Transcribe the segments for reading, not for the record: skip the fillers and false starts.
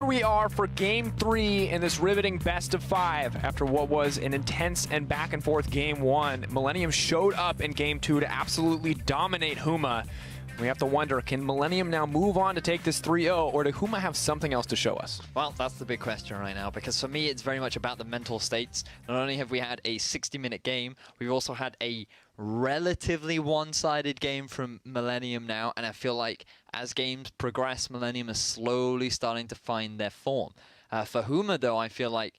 we are for Game 3 in this riveting best of 5 after what was an intense and back and forth Game 1. Millenium showed up in Game 2 to absolutely dominate Huma. We have to wonder, can Millenium now move on to take this 3-0, or do Huma have something else to show us? Well, that's the big question right now, because for me, it's very much about the mental states. Not only have we had a 60-minute game, we've also had a relatively one-sided game from Millenium now, and I feel like as games progress, Millenium is slowly starting to find their form. For Huma, though, I feel like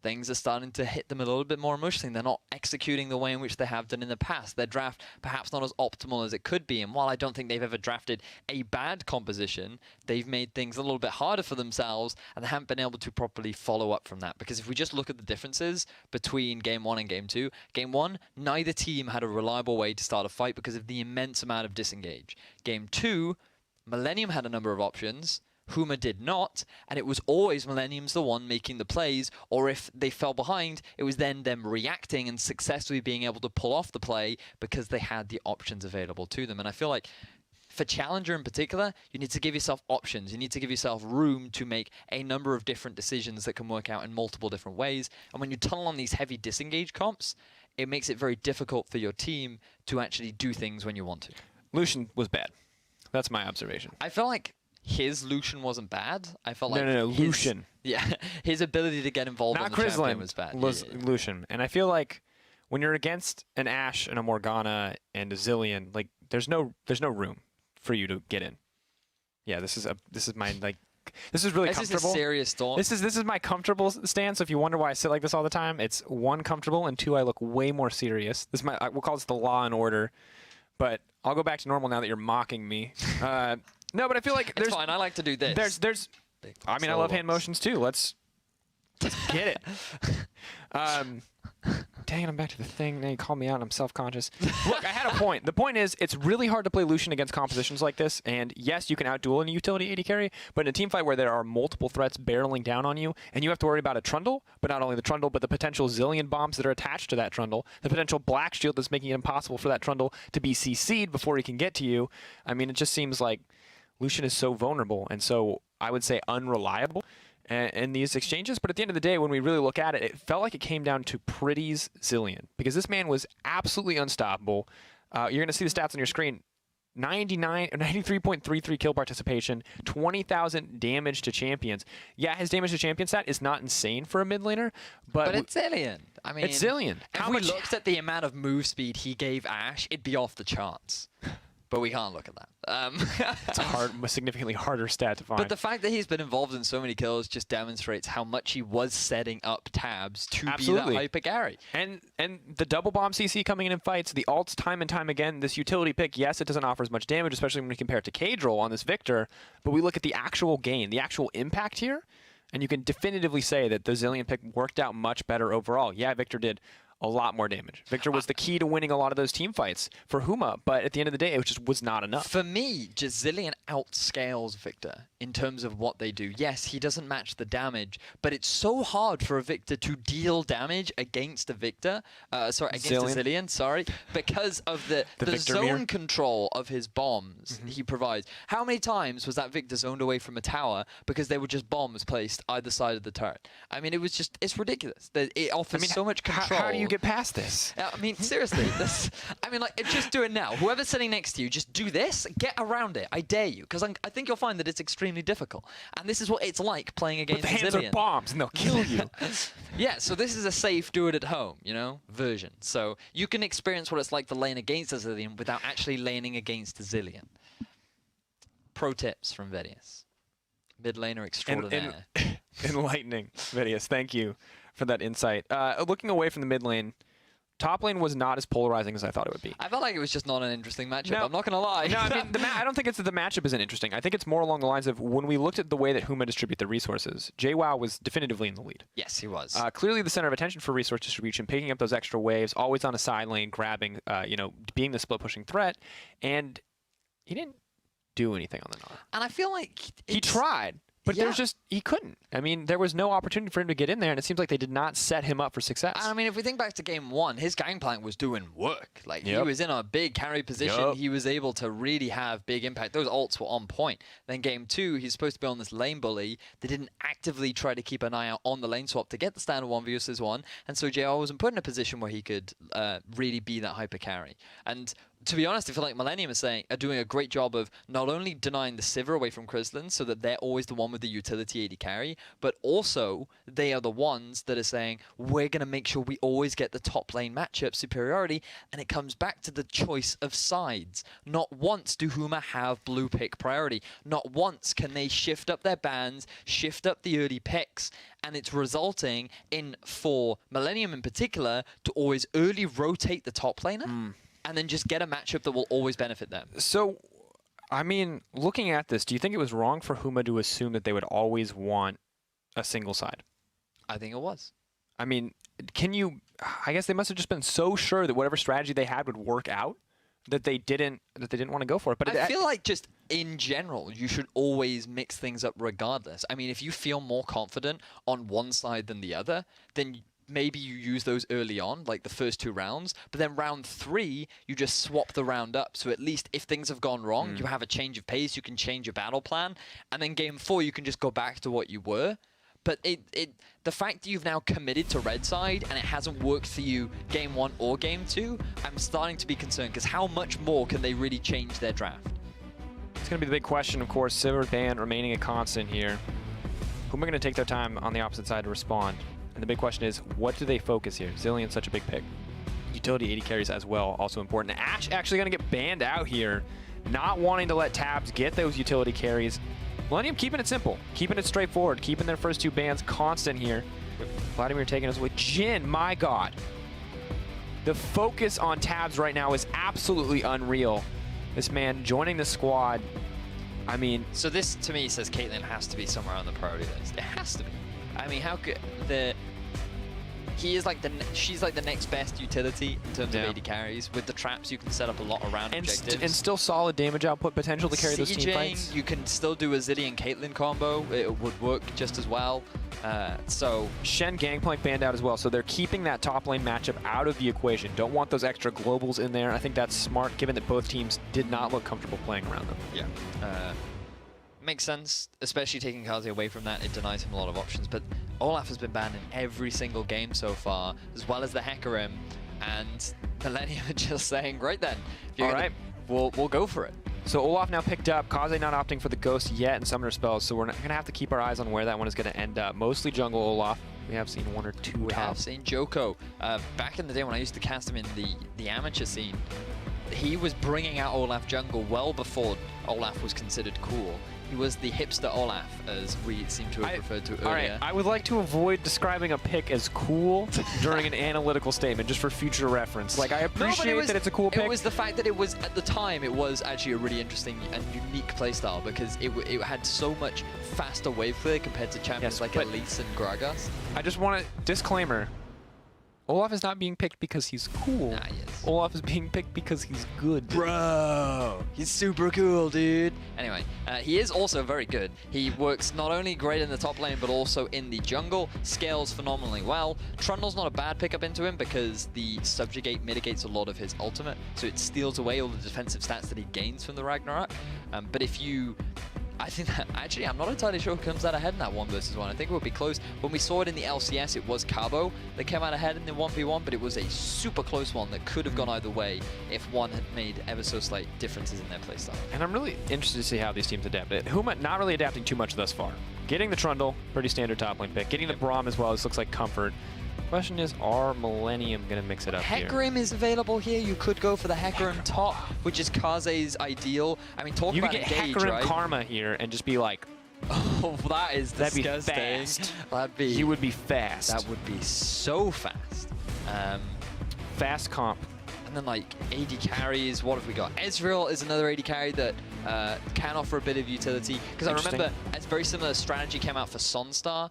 things are starting to hit them a little bit more emotionally. They're not executing the way in which they have done in the past. Their draft perhaps not as optimal as it could be. And while I don't think they've ever drafted a bad composition, they've made things a little bit harder for themselves, and they haven't been able to properly follow up from that. Because if we just look at the differences between Game 1 and Game 2, Game 1, neither team had a reliable way to start a fight because of the immense amount of disengage. Game 2, Millenium had a number of options, Huma did not, and it was always Millenium's the one making the plays, or if they fell behind, it was then them reacting and successfully being able to pull off the play because they had the options available to them. And I feel like for Challenger in particular, you need to give yourself options. You need to give yourself room to make a number of different decisions that can work out in multiple different ways. And when you tunnel on these heavy disengage comps, it makes it very difficult for your team to actually do things when you want to. Lucian was bad. That's my observation. I feel like his Lucian wasn't bad. I felt like No, Lucian. Yeah, his ability to get involved on the champion was bad. Lucian. And I feel like when you're against an Ashe and a Morgana and a Zilean, like there's no room for you to get in. Yeah, this is really comfortable. This is a serious thought. This is my comfortable stance. So if you wonder why I sit like this all the time, it's 1, comfortable, and 2, I look way more serious. This is we'll call this the law and order. But I'll go back to normal now that you're mocking me. No, but I feel like it's fine. I like to do this. I mean, I love hand motions too. Let's get it. Dang it, I'm back to the thing. Now you call me out and I'm self-conscious. Look, I had a point. The point is, it's really hard to play Lucian against compositions like this. And yes, you can outduel in a utility AD carry, but in a team fight where there are multiple threats barreling down on you, and you have to worry about a Trundle, but not only the Trundle, but the potential Zilean bombs that are attached to that Trundle, the potential Black Shield that's making it impossible for that Trundle to be CC'd before he can get to you. I mean, it just seems like Lucian is so vulnerable and so, I would say, unreliable in these exchanges. But at the end of the day, when we really look at it, it felt like it came down to Pretty's Zilean, because this man was absolutely unstoppable. You're going to see the stats on your screen. 93.33 kill participation, 20,000 damage to champions. Yeah, his damage to champion stat is not insane for a mid laner, but it's Zilean. I mean, it's Zilean. If we looked at the amount of move speed he gave Ashe, it'd be off the charts. But we can't look at that. It's a significantly harder stat to find. But the fact that he's been involved in so many kills just demonstrates how much he was setting up tabs to be that hyper carry. And the double bomb CC coming in fights, the ults time and time again, this utility pick, yes, it doesn't offer as much damage, especially when we compare it to K-Droll on this Victor, but we look at the actual gain, the actual impact here, and you can definitively say that the Zilean pick worked out much better overall. Yeah, Victor did a lot more damage. Victor was the key to winning a lot of those team fights for Huma, but at the end of the day, it just was not enough. For me, just Zilean outscales Victor in terms of what they do. Yes, he doesn't match the damage, but it's so hard for a Victor to deal damage against a Victor, against a Zilean, because of the zone control of his bombs he provides. How many times was that Victor zoned away from a tower because they were just bombs placed either side of the turret? I mean, it's ridiculous. It offers so much control. How do you get past this? I mean, seriously, just do it now. Whoever's sitting next to you, just do this, get around it. I dare you, because I think you'll find that it's extremely difficult. And this is what it's like playing against Zilean. But the hands are bombs, and they'll kill you. Yeah, so this is a safe do-it-at-home, version. So you can experience what it's like to lane against a Zilean without actually laning against a Zilean. Pro tips from Vedius. Mid laner extraordinaire. Enlightening, Vedius. Thank you for that insight. Looking away from the mid lane, top lane was not as polarizing as I thought it would be. I felt like it was just not an interesting matchup. I'm not going to lie. No, I mean, I don't think it's that the matchup isn't interesting. I think it's more along the lines of when we looked at the way that Huma distribute the resources, JWoww was definitively in the lead. Yes, he was. Clearly the center of attention for resource distribution, picking up those extra waves, always on a side lane, grabbing, being the split pushing threat, and he didn't do anything on the Gnar. And I feel like he tried. But there's just, he couldn't. I mean, there was no opportunity for him to get in there, and it seems like they did not set him up for success. I mean, if we think back to game 1, his gangplank was doing work. Like, he was in a big carry position. He was able to really have big impact. Those ults were on point. Then game 2, he's supposed to be on this lane bully. They didn't actively try to keep an eye out on the lane swap to get the standard 1 versus 1, and so JR wasn't put in a position where he could really be that hyper carry. And to be honest, I feel like Millenium are doing a great job of not only denying the Sivir away from Krislin so that they're always the one with the utility AD carry, but also they are the ones that are saying, we're going to make sure we always get the top lane matchup superiority, and it comes back to the choice of sides. Not once do Huma have blue pick priority. Not once can they shift up their bans, shift up the early picks, and it's resulting in, for Millenium in particular, to always early rotate the top laner. And then just get a matchup that will always benefit them. So, I mean, looking at this, do you think it was wrong for Huma to assume that they would always want a single side? I think it was. I mean, I guess they must have just been so sure that whatever strategy they had would work out that they didn't want to go for it. But I feel like just in general, you should always mix things up regardless. I mean, if you feel more confident on one side than the other, then maybe you use those early on, like the first 2 rounds, but then round 3, you just swap the round up. So at least if things have gone wrong, you have a change of pace, you can change your battle plan, and then game 4, you can just go back to what you were. But the fact that you've now committed to red side and it hasn't worked for you game 1 or game 2, I'm starting to be concerned, because how much more can they really change their draft? It's going to be the big question, of course. Sivir ban remaining a constant here. Who am I going to take their time on the opposite side to respond? And the big question is, what do they focus here? Zillion's such a big pick. Utility AD carries as well, also important. Ashe actually going to get banned out here, not wanting to let Tabs get those utility carries. Millenium keeping it simple, keeping it straightforward, keeping their first 2 bans constant here. Vladimir taking us away. Jhin, my God. The focus on Tabs right now is absolutely unreal. This man joining the squad, I mean... So this, to me, says Caitlyn has to be somewhere on the priority list. It has to be. I mean, how could she's like the next best utility in terms of AD carries. With the traps, you can set up a lot around objectives. And still solid damage output potential to carry those team fights. You can still do a Ziddy and Caitlyn combo. It would work just as well. So Shen Gangplank banned out as well, so they're keeping that top lane matchup out of the equation. Don't want those extra globals in there. I think that's smart, given that both teams did not look comfortable playing around them. Yeah. Makes sense, especially taking Kazi away from that. It denies him a lot of options, but Olaf has been banned in every single game so far, as well as the Hecarim, and Millenium are just saying, right then, we'll go for it. So Olaf now picked up, Kaze not opting for the Ghost yet in Summoner Spells, so we're going to have to keep our eyes on where that one is going to end up. Mostly jungle Olaf. We have seen 1 or 2 We have seen Joko. Back in the day when I used to cast him in the amateur scene, he was bringing out Olaf jungle well before Olaf was considered cool. He was the hipster Olaf, as we seem to have referred to earlier. All right, I would like to avoid describing a pick as cool during an analytical statement, just for future reference. Like, I appreciate that it's a cool pick. It was the fact that it was, at the time, it was actually a really interesting and unique playstyle, because it had so much faster wave clear compared to champions like Elise and Gragas. I just want a disclaimer. Olaf is not being picked because he's cool. Nah, yes. Olaf is being picked because he's good. Bro, he's super cool, dude. Anyway, he is also very good. He works not only great in the top lane, but also in the jungle. Scales phenomenally well. Trundle's not a bad pickup into him because the Subjugate mitigates a lot of his ultimate, so it steals away all the defensive stats that he gains from the Ragnarok. But if you... I think that, actually, I'm not entirely sure who comes out ahead in that 1 versus 1. I think it would be close. When we saw it in the LCS, it was Cabo that came out ahead in the 1v1, but it was a super close one that could have gone either way if one had made ever so slight differences in their playstyle. And I'm really interested to see how these teams adapt. Huma not really adapting too much thus far. Getting the Trundle, pretty standard top lane pick. Getting the Braum as well, this looks like comfort. Question is, are Millenium going to mix it up here? Hecarim is available here. You could go for the Hecarim top, which is Kaze's ideal. I mean, talk about engage, right? You could get Hecarim Karma here and just be like... Oh, that is disgusting. That'd be fast. He would be fast. That would be so fast. Fast comp. And then, like, AD carries, what have we got? Ezreal is another AD carry that can offer a bit of utility. Because I remember a very similar strategy came out for Sonstar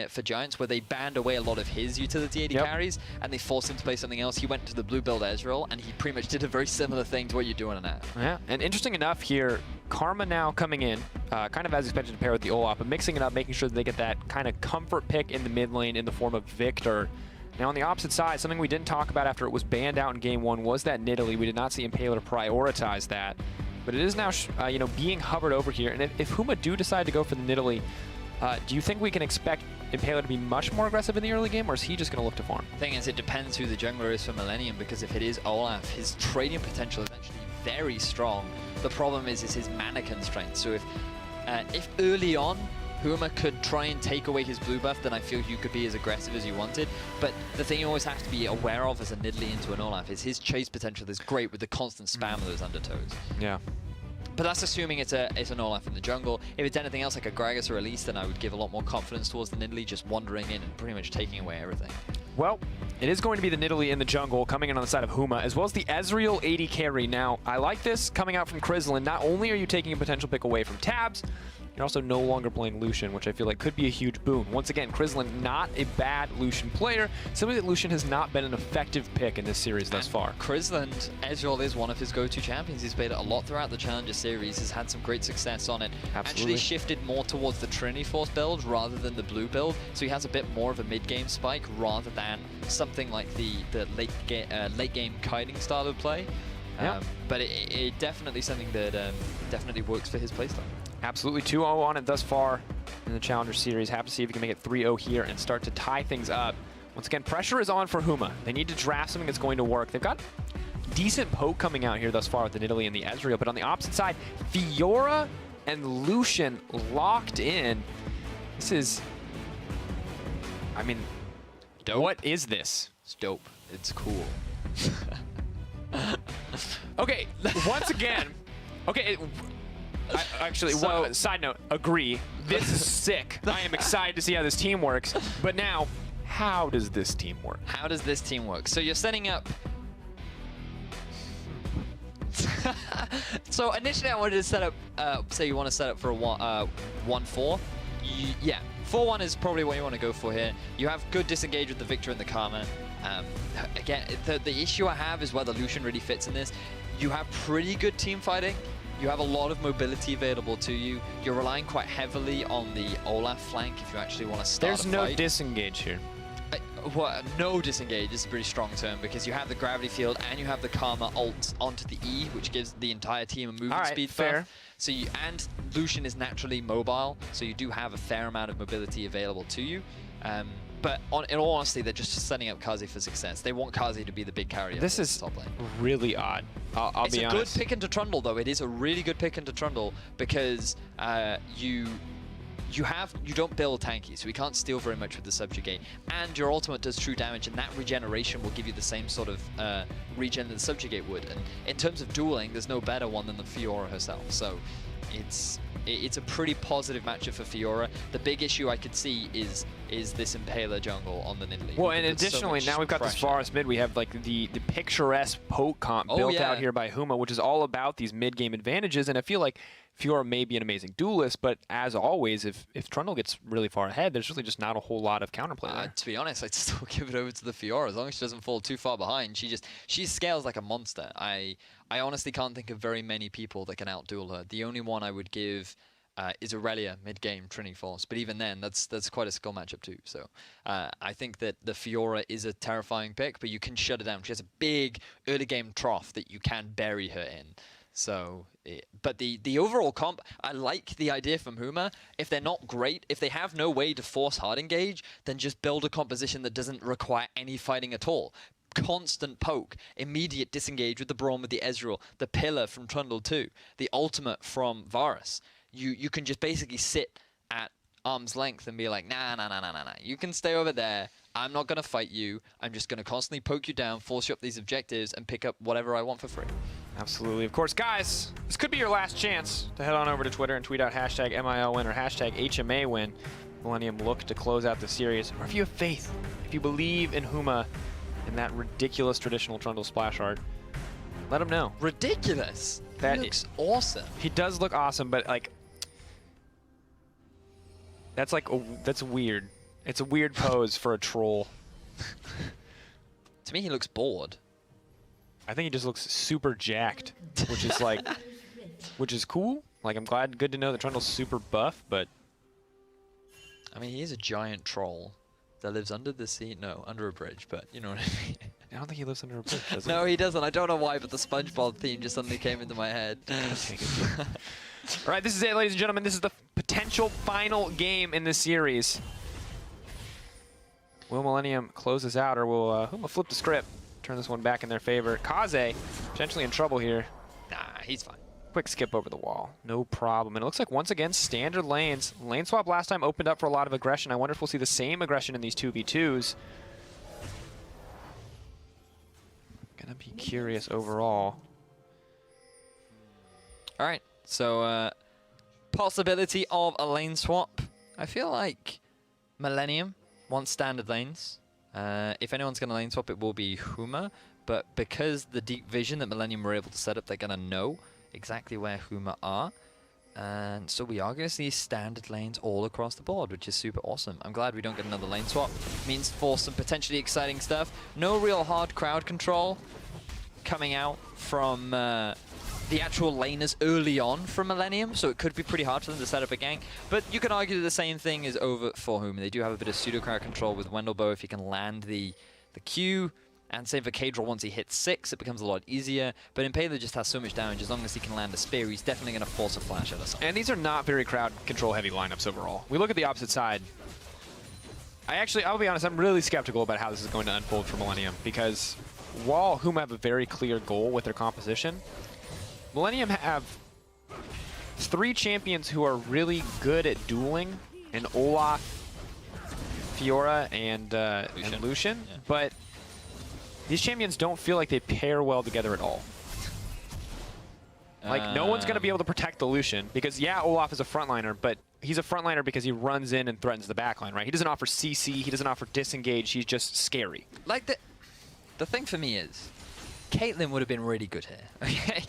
for Giants where they banned away a lot of his utility AD carries and they forced him to play something else. He went to the blue build Ezreal, and he pretty much did a very similar thing to what you're doing now. Yeah, and interesting enough here, Karma now coming in, kind of as expected to pair with the Olaf, but mixing it up, making sure that they get that kind of comfort pick in the mid lane in the form of Victor. Now on the opposite side, something we didn't talk about after it was banned out in Game 1 was that Nidalee. We did not see Impaler prioritize that, but it is now being hovered over here. And if Huma do decide to go for the Nidalee, do you think we can expect Impaler to be much more aggressive in the early game, or is he just going to look to farm? The thing is, it depends who the jungler is for Millenium, because if it is Olaf, his trading potential is actually very strong. The problem is his mana constraint. So if early on Huma could try and take away his blue buff, then I feel you could be as aggressive as you wanted. But the thing you always have to be aware of as a Nidalee into an Olaf is his chase potential is great with the constant spam of those undertows. Yeah. But that's assuming it's an Olaf in the jungle. If it's anything else like a Gragas or Elise, then I would give a lot more confidence towards the Nidalee just wandering in and pretty much taking away everything. Well, it is going to be the Nidalee in the jungle coming in on the side of Huma, as well as the Ezreal AD carry. Now, I like this coming out from Krislin. Not only are you taking a potential pick away from Tabs, you're also no longer playing Lucian, which I feel like could be a huge boon. Once again, Krislin, not a bad Lucian player. Simply that Lucian has not been an effective pick in this series thus far. Krislin, Ezreal is one of his go-to champions. He's played it a lot throughout the Challenger series. Has had some great success on it. Absolutely. Actually shifted more towards the Trinity Force build rather than the blue build. So he has a bit more of a mid-game spike rather than something like the late game kiting style of play. Yeah. But it definitely something that definitely works for his playstyle. Absolutely 2-0 on it thus far in the Challenger Series. Have to see if he can make it 3-0 here and start to tie things up. Once again, pressure is on for Huma. They need to draft something that's going to work. They've got decent poke coming out here thus far with the Nidalee and the Ezreal, but on the opposite side, Fiora and Lucian locked in. This is, I mean, dope. What is this? It's dope. It's cool. Okay, once again, okay. Actually, side note, agree. This is sick. I am excited to see how this team works. But now, how does this team work? How does this team work? So you're setting up... So initially I wanted to set up, say you want to set up for a 1-4. Yeah, 4-1 is probably what you want to go for here. You have good disengage with the Victor and the Karma. Again, the issue I have is whether Lucian really fits in this. You have pretty good team fighting. You have a lot of mobility available to you. You're relying quite heavily on the Olaf flank if you actually want to start There's a no fight. disengage here. No disengage is a pretty strong term because you have the gravity field and you have the Karma ult onto the E, which gives the entire team a movement speed fair. buff. So and Lucian is naturally mobile, so you do have a fair amount of mobility available to you. But in all honesty, they're just setting up Kazi for success. They want Kazi to be the big carrier. This is top lane. Really odd. I'll be honest. It's a good pick into Trundle, though. It is a really good pick into Trundle because you don't build tanky, so we can't steal very much with the Subjugate. And your ultimate does true damage, and that regeneration will give you the same sort of regen that the Subjugate would. And in terms of dueling, there's no better one than the Fiora herself. So it's a pretty positive matchup for Fiora. The big issue I could see is this Impaler jungle on the Nidalee. Well, and additionally, now we've got this Varus mid. We have like the picturesque poke comp built out here by Huma, which is all about these mid-game advantages. And I feel like Fiora may be an amazing duelist, but as always, if Trundle gets really far ahead, there's really just not a whole lot of counterplay there. To be honest, I'd still give it over to the Fiora as long as she doesn't fall too far behind. She scales like a monster. I honestly can't think of very many people that can outduel her. The only one I would give is Aurelia mid-game Trinity Force, but even then, that's quite a skill matchup too. So I think that the Fiora is a terrifying pick, but you can shut her down. She has a big early-game trough that you can bury her in. So, but the overall comp, I like the idea from Huma. If they're not great, if they have no way to force hard engage, then just build a composition that doesn't require any fighting at all. Constant poke, immediate disengage with the Braum with the Ezreal, the Pillar from Trundle 2, the ultimate from Varus. You can just basically sit at arm's length and be like, nah. You can stay over there. I'm not going to fight you. I'm just going to constantly poke you down, force you up these objectives, and pick up whatever I want for free. Absolutely. Of course, guys, this could be your last chance to head on over to Twitter and tweet out hashtag MILWin or hashtag HMAWin. Millenium look to close out the series. Or if you have faith, if you believe in Huma and that ridiculous traditional Trundle splash art, let him know. Ridiculous? That looks awesome. He does look awesome, but like, that's weird. It's a weird pose for a troll. To me, he looks bored. I think he just looks super jacked, which is like, which is cool. Like, I'm good to know that Trundle's super buff, but I mean, he is a giant troll that lives under the sea. No, under a bridge, but you know what I mean. I don't think he lives under a bridge, does he? No, he doesn't. I don't know why, but the SpongeBob theme just suddenly came into my head. All right, this is it, ladies and gentlemen. This is the potential final game in this series. Will Millenium close this out, or will Huma flip the script, turn this one back in their favor? Kaze potentially in trouble here. Nah, he's fine. Quick skip over the wall, no problem. And it looks like, once again, standard lanes. Lane swap last time opened up for a lot of aggression. I wonder if we'll see the same aggression in these 2v2s. Gonna be curious overall. All right, so possibility of a lane swap. I feel like Millenium wants standard lanes. If anyone's going to lane swap, it will be Huma. But because the deep vision that Millenium were able to set up, they're going to know exactly where Huma are. And so we are going to see standard lanes all across the board, which is super awesome. I'm glad we don't get another lane swap. Means for some potentially exciting stuff. No real hard crowd control coming out from the actual laners early on from Millenium, so it could be pretty hard for them to set up a gank. But you can argue that the same thing is over for Huma. They do have a bit of pseudo crowd control with Wendelbow if he can land the Q. And same for Kadril, once he hits 6, it becomes a lot easier. But Impaler just has so much damage, as long as he can land a spear, he's definitely going to force a flash at us. And these are not very crowd control heavy lineups overall. We look at the opposite side. I'll be honest, I'm really skeptical about how this is going to unfold for Millenium, because while Huma have a very clear goal with their composition, Millenium have 3 champions who are really good at dueling, and Olaf, Fiora, and Lucian. Yeah. But these champions don't feel like they pair well together at all. Like, no one's going to be able to protect the Lucian, because, yeah, Olaf is a frontliner, but he's a frontliner because he runs in and threatens the backline, right? He doesn't offer CC, he doesn't offer disengage, he's just scary. Like, the thing for me is, Caitlyn would have been really good here, okay?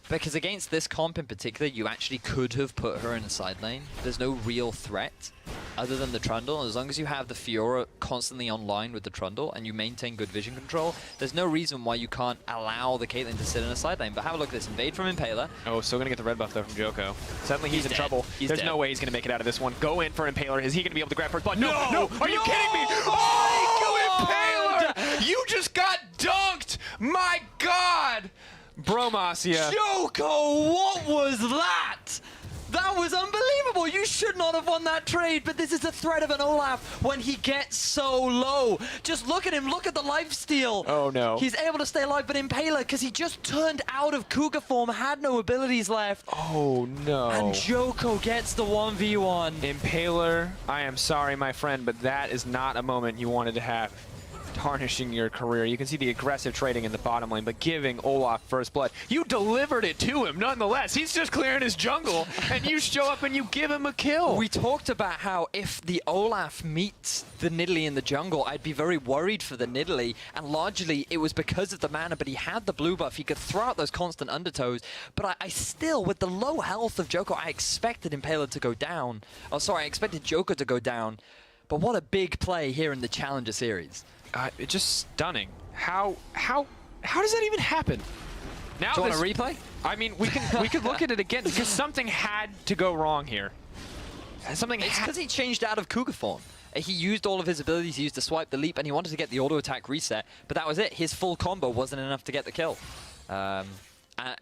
Because against this comp in particular, you actually could have put her in a side lane. There's no real threat other than the Trundle. As long as you have the Fiora constantly online with the Trundle and you maintain good vision control, there's no reason why you can't allow the Caitlyn to sit in a side lane. But have a look at this. Invade from Impaler. Oh, still going to get the red buff, though, from Joko. Suddenly he's in dead. trouble. There's dead. no way he's going to make it out of this one. Go in for Impaler. Is he going to be able to grab first blood? No! Are you kidding me? Oh, Impaler! You just got dunked! My God! Bromacia. Joko, what was that? That was unbelievable. You should not have won that trade, but this is the threat of an Olaf when he gets so low. Just look at him. Look at the lifesteal. Oh, no. He's able to stay alive, but Impaler, because he just turned out of Cougar form, had no abilities left. Oh, no. And Joko gets the 1v1. Impaler, I am sorry, my friend, but that is not a moment you wanted to have. Tarnishing your career. You can see the aggressive trading in the bottom lane, but giving Olaf first blood. You delivered it to him nonetheless. He's just clearing his jungle, and you show up and you give him a kill. We talked about how if the Olaf meets the Nidalee in the jungle, I'd be very worried for the Nidalee, and largely it was because of the mana, but he had the blue buff. He could throw out those constant undertows, but I still, with the low health of Joko, I expected Impaler to go down. Oh, sorry, I expected Joko to go down, but what a big play here in the Challenger Series. It's just stunning. How does that even happen? Now Do you want a replay? I mean, we could look at it again, because something had to go wrong here. It's because he changed out of Cougar form. He used all of his abilities. He used the swipe, the leap, and he wanted to get the auto attack reset, but that was it. His full combo wasn't enough to get the kill.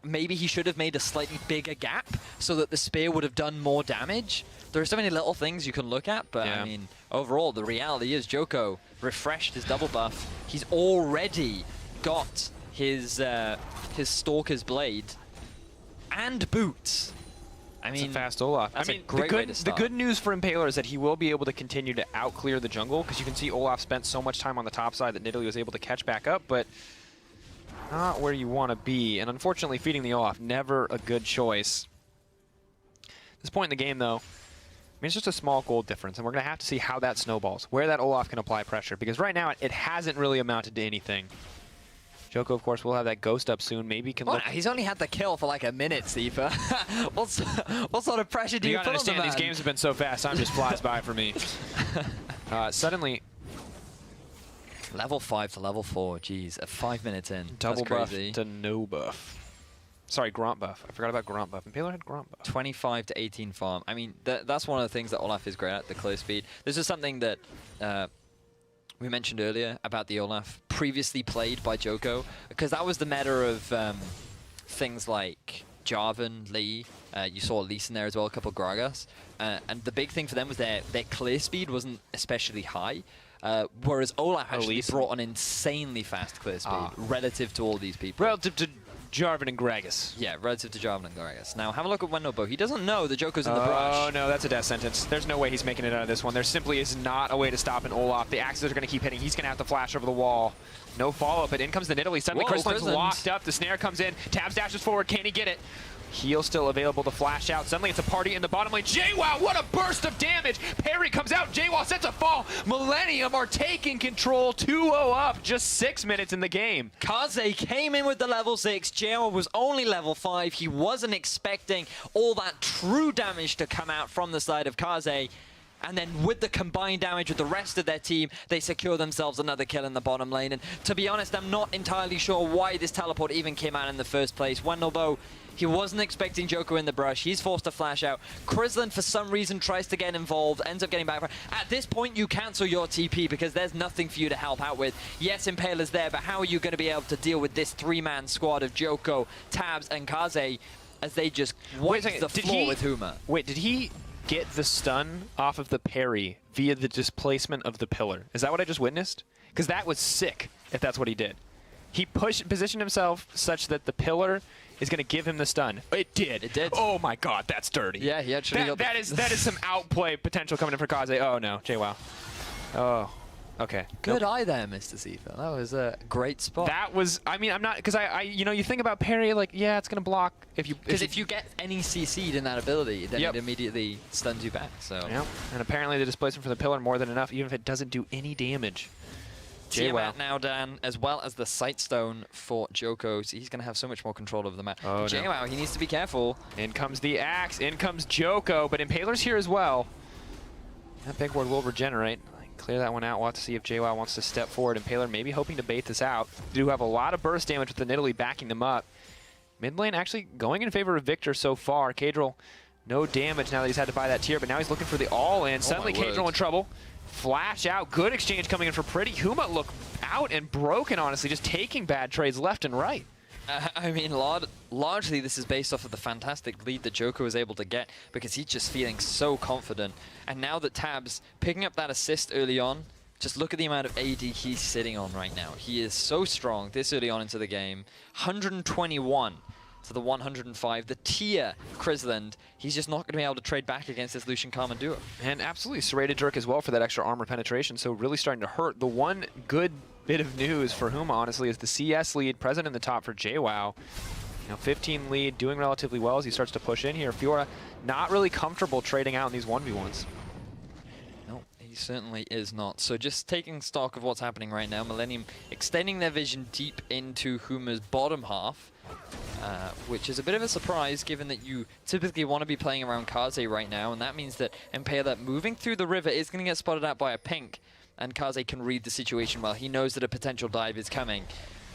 Maybe he should have made a slightly bigger gap so that the spear would have done more damage. There are so many little things you can look at, but yeah. I mean, overall, the reality is Joko refreshed his double buff. He's already got his Stalker's Blade and boots. I mean, it's a fast Olaf. That's I mean, a great way to the start. good news for Impaler is that he will be able to continue to outclear the jungle, because you can see Olaf spent so much time on the top side that Nidalee was able to catch back up, but not where you want to be. And unfortunately, feeding the Olaf, never a good choice. At this point in the game, though, I mean, it's just a small gold difference, and we're going to have to see how that snowballs, where that Olaf can apply pressure, because right now it hasn't really amounted to anything. Joko, of course, will have that ghost up soon. Maybe can look. He's only had the kill for like a minute, Sifa. what sort of pressure do you put on the understand, man? these games have been so fast. Time just flies by for me. Suddenly, level 5 to level 4. Jeez, 5 minutes in. double That's buff crazy. to no buff. Sorry, Grunt buff. I forgot about Grunt buff. Impaler had Grunt buff. 25 to 18 farm. I mean, that's one of the things that Olaf is great at, the clear speed. This is something that we mentioned earlier about the Olaf previously played by Joko, because that was the meta of things like Jarvan, Lee. You saw Lee in there as well, a couple of Gragas. And the big thing for them was their clear speed wasn't especially high. Whereas Olaf actually brought an insanely fast clear speed relative to all these people. Relative to Jarvan and Gragas. Yeah, relative to Jarvan and Gragas. Now, have a look at Wendelbo. He doesn't know the Joker's in the brush. Oh, no, that's a death sentence. There's no way he's making it out of this one. There simply is not a way to stop an Olaf. The axes are going to keep hitting. He's going to have to flash over the wall. No follow-up, but in comes the Nidalee. Suddenly, Crystalline's locked up. The snare comes in. Tabs dashes forward. Can he get it? Heal still available to flash out. Suddenly it's a party in the bottom lane. JWoww, what a burst of damage! Parry comes out. JWoww sets a fall. Millenium are taking control. 2-0 up. Just 6 minutes in the game. Kaze came in with the level 6. JWoww was only level 5. He wasn't expecting all that true damage to come out from the side of Kaze. And then with the combined damage with the rest of their team, they secure themselves another kill in the bottom lane. And to be honest, I'm not entirely sure why this teleport even came out in the first place. Wendelbo, he wasn't expecting Joko in the brush. He's forced to flash out. Krislin, for some reason, tries to get involved, ends up getting back. At this point, you cancel your TP because there's nothing for you to help out with. Yes, Impaler's there, but how are you going to be able to deal with this 3-man squad of Joko, Tabs, and Kaze as they just wipe the floor with Huma? Wait, did he get the stun off of the parry via the displacement of the pillar? Is that what I just witnessed? Because that was sick, if that's what he did. He positioned himself such that the pillar is going to give him the stun. It did. It did. Oh my god, that's dirty. Yeah, he actually that is some outplay potential coming in for Kaze. Oh no, JWoww. Oh, okay. Good eye there, Mr. Sifa. That was a great spot. That was, I mean, I'm not, because you know, you think about parry, like, yeah, it's going to block if you... Because if you get any CC'd in that ability, then it immediately stuns you back, so... Yeah, and apparently the displacement for the pillar more than enough, even if it doesn't do any damage. Tiamat now, Dan, as well as the Sightstone for Joko, so he's going to have so much more control over the map. Oh, JWoww, he needs to be careful. In comes the axe, in comes Joko, but Impaler's here as well. That big ward will regenerate. Clear that one out. We'll have to see if JWoww wants to step forward. Impaler maybe hoping to bait this out. They do have a lot of burst damage with the Nidalee backing them up. Mid lane actually going in favor of Victor so far. Kadril, no damage now that he's had to buy that tier, but now he's looking for the all-in. Suddenly Kadril in trouble. Flash out. Good exchange coming in for Pretty. Huma look out and broken, honestly, just taking bad trades left and right. I mean, largely this is based off of the fantastic lead that Joko was able to get because he's just feeling so confident. And now that Tabs picking up that assist early on, just look at the amount of AD he's sitting on right now. He is so strong this early on into the game. 121 to the 105. The tier Krislin, he's just not going to be able to trade back against this Lucian Carmen duo. And absolutely serrated Dirk as well for that extra armor penetration, so really starting to hurt. The one good bit of news for Huma, honestly, is the CS lead present in the top for JWoww. You know, 15 lead, doing relatively well as he starts to push in here. Fiora not really comfortable trading out in these 1v1s. No, he certainly is not. So just taking stock of what's happening right now, Millenium extending their vision deep into Huma's bottom half, which is a bit of a surprise given that you typically want to be playing around Kaze right now, and that means that Impaler moving through the river is going to get spotted out by a pink, and Kaze can read the situation well. He knows that a potential dive is coming.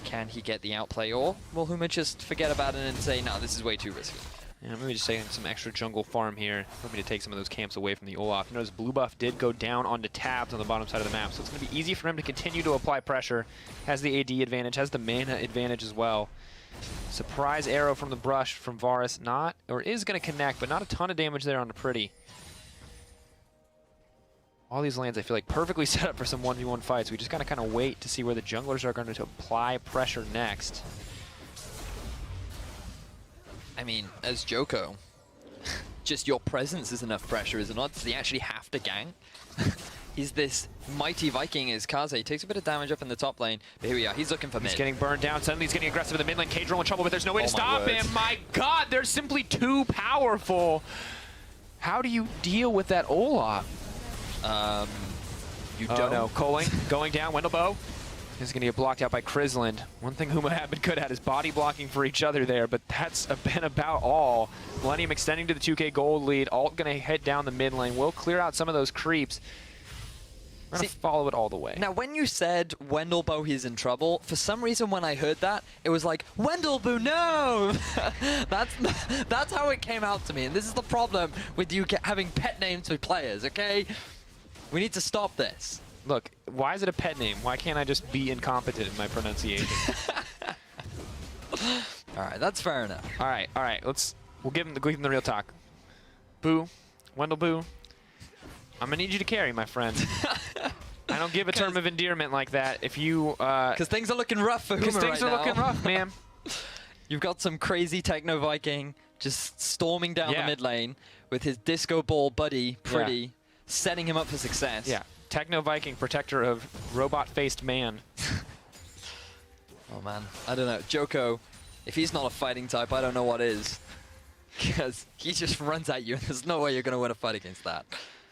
Can he get the outplay, or will Huma just forget about it and say, no, this is way too risky? Yeah, maybe just taking some extra jungle farm here, hoping to take some of those camps away from the Olaf. Notice blue buff did go down onto Tabs on the bottom side of the map, so it's going to be easy for him to continue to apply pressure. Has the AD advantage, has the mana advantage as well. Surprise arrow from the brush from Varus, not, or is going to connect, but not a ton of damage there on the Pretty. All these lanes I feel like perfectly set up for some 1v1 fights. We just got to kind of wait to see where the junglers are going to apply pressure next. I mean, as Joko, just your presence is enough pressure, is it not? Does he actually have to gank? He's this mighty Viking as Kaze. Takes a bit of damage up in the top lane, but here we are. He's looking for mid. He's getting burned down. Suddenly he's getting aggressive in the mid lane. Kadril in trouble, but there's no way to stop him. My god, they're simply too powerful. How do you deal with that Olaf? You don't. know. Coling going down. Wendelbo is going to get blocked out by Krislin. One thing Huma have been good at is body blocking for each other there, but that's been about all. Millenium extending to the 2K gold lead. Alt going to head down the mid lane. We'll clear out some of those creeps. We're going to follow it all the way. Now, when you said Wendelbo is in trouble, for some reason when I heard that, it was like, Wendelbo, no! that's how it came out to me, and this is the problem with you having pet names for players, okay? We need to stop this. Look, why is it a pet name? Why can't I just be incompetent in my pronunciation? All right, that's fair enough. All right. We'll give him the real talk. Boo, Wendell Boo. I'm gonna need you to carry, my friend. I don't give a term of endearment like that. If you, because things are looking rough for Huma right now. Because things are looking rough, man. You've got some crazy Techno Viking just storming down the mid lane with his disco ball buddy, Pretty, setting him up for success. Yeah. Techno Viking, protector of robot-faced man. Oh man, I don't know. Joko, if he's not a fighting type, I don't know what is. Because he just runs at you and there's no way you're going to win a fight against that.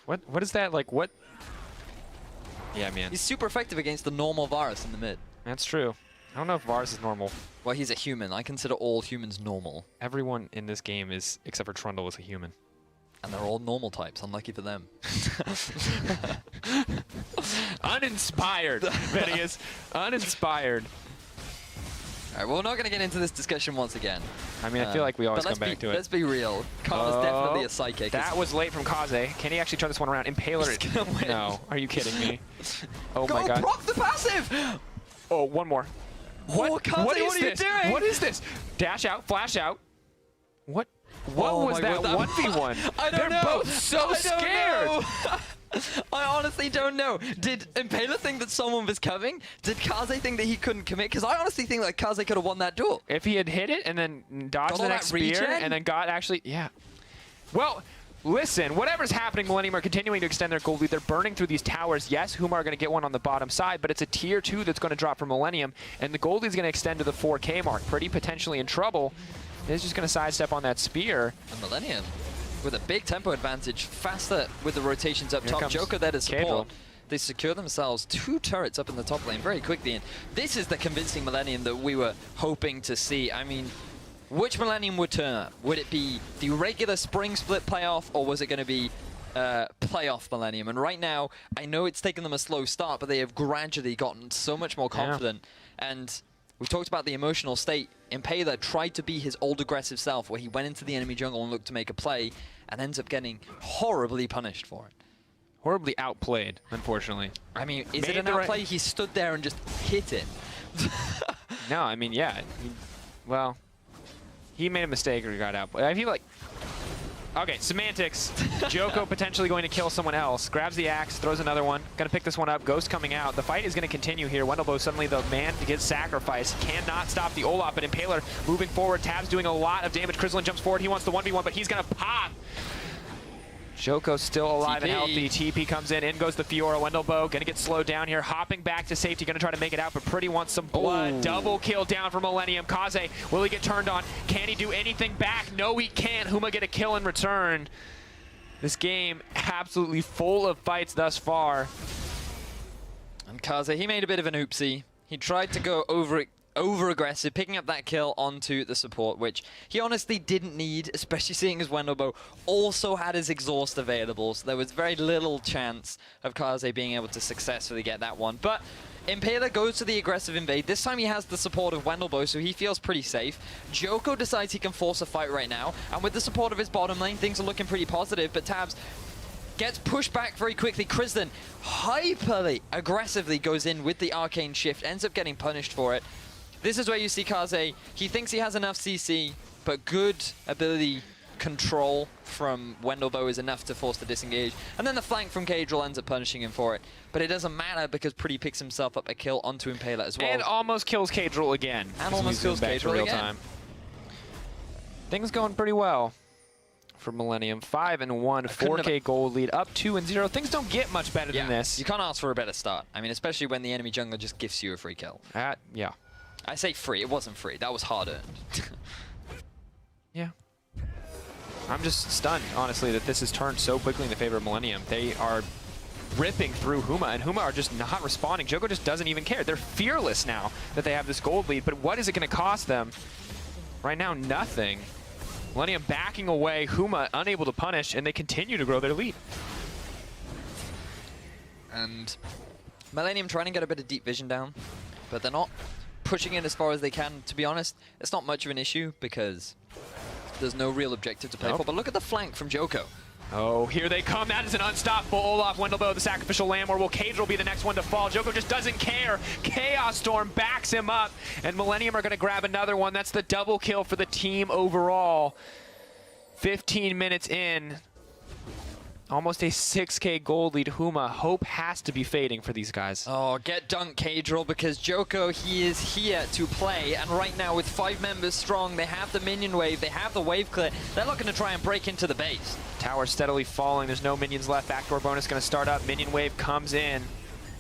What is that, like, what? Yeah, man. He's super effective against the normal Varus in the mid. That's true. I don't know if Varus is normal. Well, he's a human. I consider all humans normal. Everyone in this game is, except for Trundle, is a human. And they're all normal types, unlucky for them. Uninspired, Vedius. Uninspired. All right, well, we're not going to get into this discussion once again. I mean, I feel like we always come back to it. Let's be real. Karma's definitely a psychic. That was late from Kaze. Can he actually turn this one around? Impaler. He's gonna win. No. Are you kidding me? Oh Go my god. proc the passive! Oh, one more. What? Oh, Kaze, what are you doing? What is this? Dash out, flash out. What was that 1v1? I don't know. They're both so scared. I honestly don't know. Did Impaler think that someone was coming? Did Kaze think that he couldn't commit? Because I honestly think that Kaze could have won that duel. If he had hit it and then dodged the next spear and then got actually, Well, listen, whatever's happening, Millenium are continuing to extend their gold lead. They're burning through these towers. Yes, Huma are going to get one on the bottom side, but it's a tier 2 that's going to drop for Millenium, and the gold lead is going to extend to the 4K mark. Pretty potentially in trouble. He's just going to sidestep on that spear. And Millenium with a big tempo advantage, faster with the rotations up top. Joker there to support. They secure themselves 2 turrets up in the top lane very quickly, and this is the convincing Millenium that we were hoping to see. I mean, which Millenium would turn up? Would it be the regular spring split playoff, or was it going to be playoff Millenium? And right now, I know it's taken them a slow start, but they have gradually gotten so much more confident. And we've talked about the emotional state. Impaler tried to be his old aggressive self, where he went into the enemy jungle and looked to make a play, and ends up getting horribly punished for it. Horribly outplayed, unfortunately. I mean, is it an outplay? He stood there and just hit it. No, I mean, yeah. Well, he made a mistake or got outplayed. I feel like... Okay, semantics. Joko potentially going to kill someone else. Grabs the axe, throws another one. Going to pick this one up. Ghost coming out. The fight is going to continue here. Wendelbo suddenly the man to get sacrificed. Cannot stop the Olaf, but Impaler moving forward. Tab's doing a lot of damage. Krislin jumps forward. He wants the 1v1, but he's going to pop. Joko's still alive and healthy. TP comes in goes the Fiora. Wendelbo gonna get slowed down here. Hopping back to safety, gonna try to make it out, but Pretty wants some blood. Ooh. Double kill down for Millenium. Kaze, will he get turned on? Can he do anything back? No, he can't. Huma get a kill in return. This game absolutely full of fights thus far. And Kaze, he made a bit of an oopsie. He tried to go over-aggressive, picking up that kill onto the support, which he honestly didn't need, especially seeing as Wendelbo also had his exhaust available, so there was very little chance of Kaze being able to successfully get that one. But Impaler goes to the aggressive invade. This time he has the support of Wendelbo, so he feels pretty safe. Joko decides he can force a fight right now, and with the support of his bottom lane, things are looking pretty positive, but Tabs gets pushed back very quickly. Krislin hyperly aggressively goes in with the arcane shift, ends up getting punished for it. This is where you see Kaze. He thinks he has enough CC, but good ability control from Wendelbo is enough to force the disengage. And then the flank from Cadril ends up punishing him for it. But it doesn't matter because Pretty picks himself up a kill onto Impaler as well. And almost kills Cadril again. And almost kills Cadril again. Things going pretty well for Millenium. 5-1, 4K gold lead, up 2-0. Things don't get much better than this. You can't ask for a better start. I mean, especially when the enemy jungler just gives you a free kill. Yeah. I say free, it wasn't free. That was hard-earned. Yeah. I'm just stunned, honestly, that this has turned so quickly in the favor of Millenium. They are ripping through Huma, and Huma are just not responding. Joko just doesn't even care. They're fearless now that they have this gold lead, but what is it going to cost them? Right now, nothing. Millenium backing away, Huma unable to punish, and they continue to grow their lead. And Millenium trying to get a bit of deep vision down, but they're not pushing it as far as they can. To be honest, it's not much of an issue because there's no real objective to play for. But look at the flank from Joko. Oh, here they come. That is an unstoppable Olaf Wendelbo, the sacrificial lamb, or will Cadril be the next one to fall? Joko just doesn't care. Chaos Storm backs him up, and Millenium are going to grab another one. That's the double kill for the team overall. 15 minutes in. Almost a 6K gold lead. Huma, hope has to be fading for these guys. Oh, get dunked, Cadril, because Joko, he is here to play. And right now, with 5 members strong, they have the minion wave, they have the wave clear. They're looking to try and break into the base. Tower steadily falling. There's no minions left. Backdoor bonus going to start up. Minion wave comes in.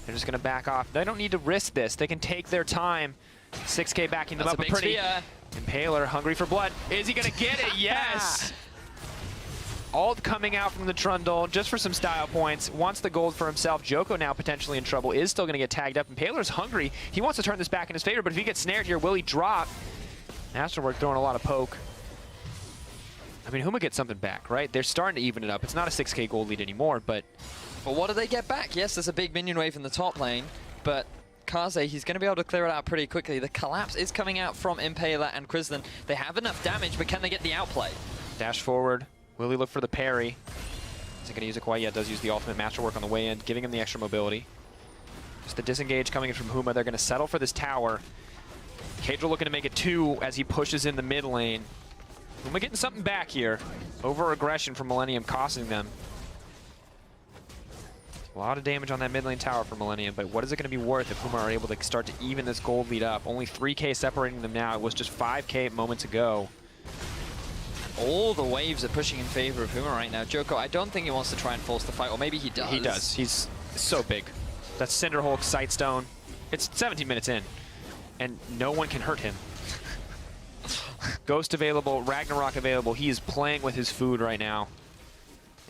They're just going to back off. They don't need to risk this. They can take their time. 6K backing them up. That's a big pretty sphere. Impaler, hungry for blood. Is he going to get it? Yes! Ult coming out from the Trundle just for some style points. Wants the gold for himself. Joko now potentially in trouble. Is still going to get tagged up. Impaler's hungry. He wants to turn this back in his favor, but if he gets snared here, will he drop? Masterwork throwing a lot of poke. I mean, Huma gets something back, right? They're starting to even it up. It's not a 6K gold lead anymore, but... But what do they get back? Yes, there's a big minion wave in the top lane, but Kaze, he's going to be able to clear it out pretty quickly. The collapse is coming out from Impaler and Krislin. They have enough damage, but can they get the outplay? Dash forward. Will he look for the parry? Isn't going to use it quite yet. Does use the ultimate masterwork on the way in, giving him the extra mobility. Just the disengage coming in from Huma. They're going to settle for this tower. Cadril looking to make it 2 as he pushes in the mid lane. Huma getting something back here. Over aggression from Millenium costing them. A lot of damage on that mid lane tower for Millenium, but what is it going to be worth if Huma are able to start to even this gold lead up? Only 3K separating them now. It was just 5K moments ago. All the waves are pushing in favor of Huma right now. Joko, I don't think he wants to try and force the fight, or maybe he does. He does. He's so big. That's Cinderhulk, Sightstone. It's 17 minutes in, and no one can hurt him. Ghost available, Ragnarok available. He is playing with his food right now.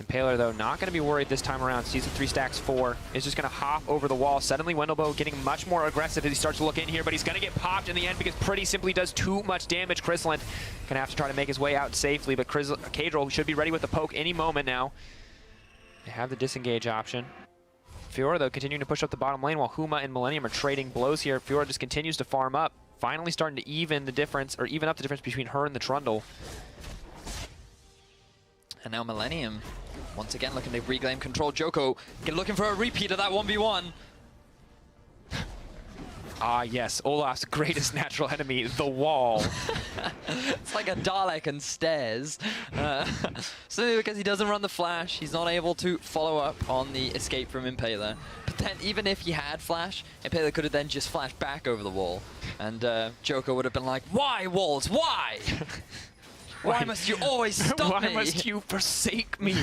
Impaler, though, not going to be worried this time around. Sees the 3 stacks 4. Is just going to hop over the wall. Suddenly, Wendelbo getting much more aggressive as he starts to look in here, but he's going to get popped in the end because Pretty simply does too much damage. Krislin going to have to try to make his way out safely, but Cadril should be ready with the poke any moment now. They have the disengage option. Fiora, though, continuing to push up the bottom lane while Huma and Millenium are trading blows here. Fiora just continues to farm up, finally starting to even the difference, or even up the difference between her and the Trundle. And now Millenium, once again, looking to reclaim control. Joko looking for a repeat of that 1v1. Ah, yes, Olaf's greatest natural enemy, the wall. It's like a Dalek and stairs. Simply because he doesn't run the flash, he's not able to follow up on the escape from Impaler. But then, even if he had flash, Impaler could have then just flashed back over the wall. And Joko would have been like, why, walls, why? Why must you always stop me? Why must you forsake me?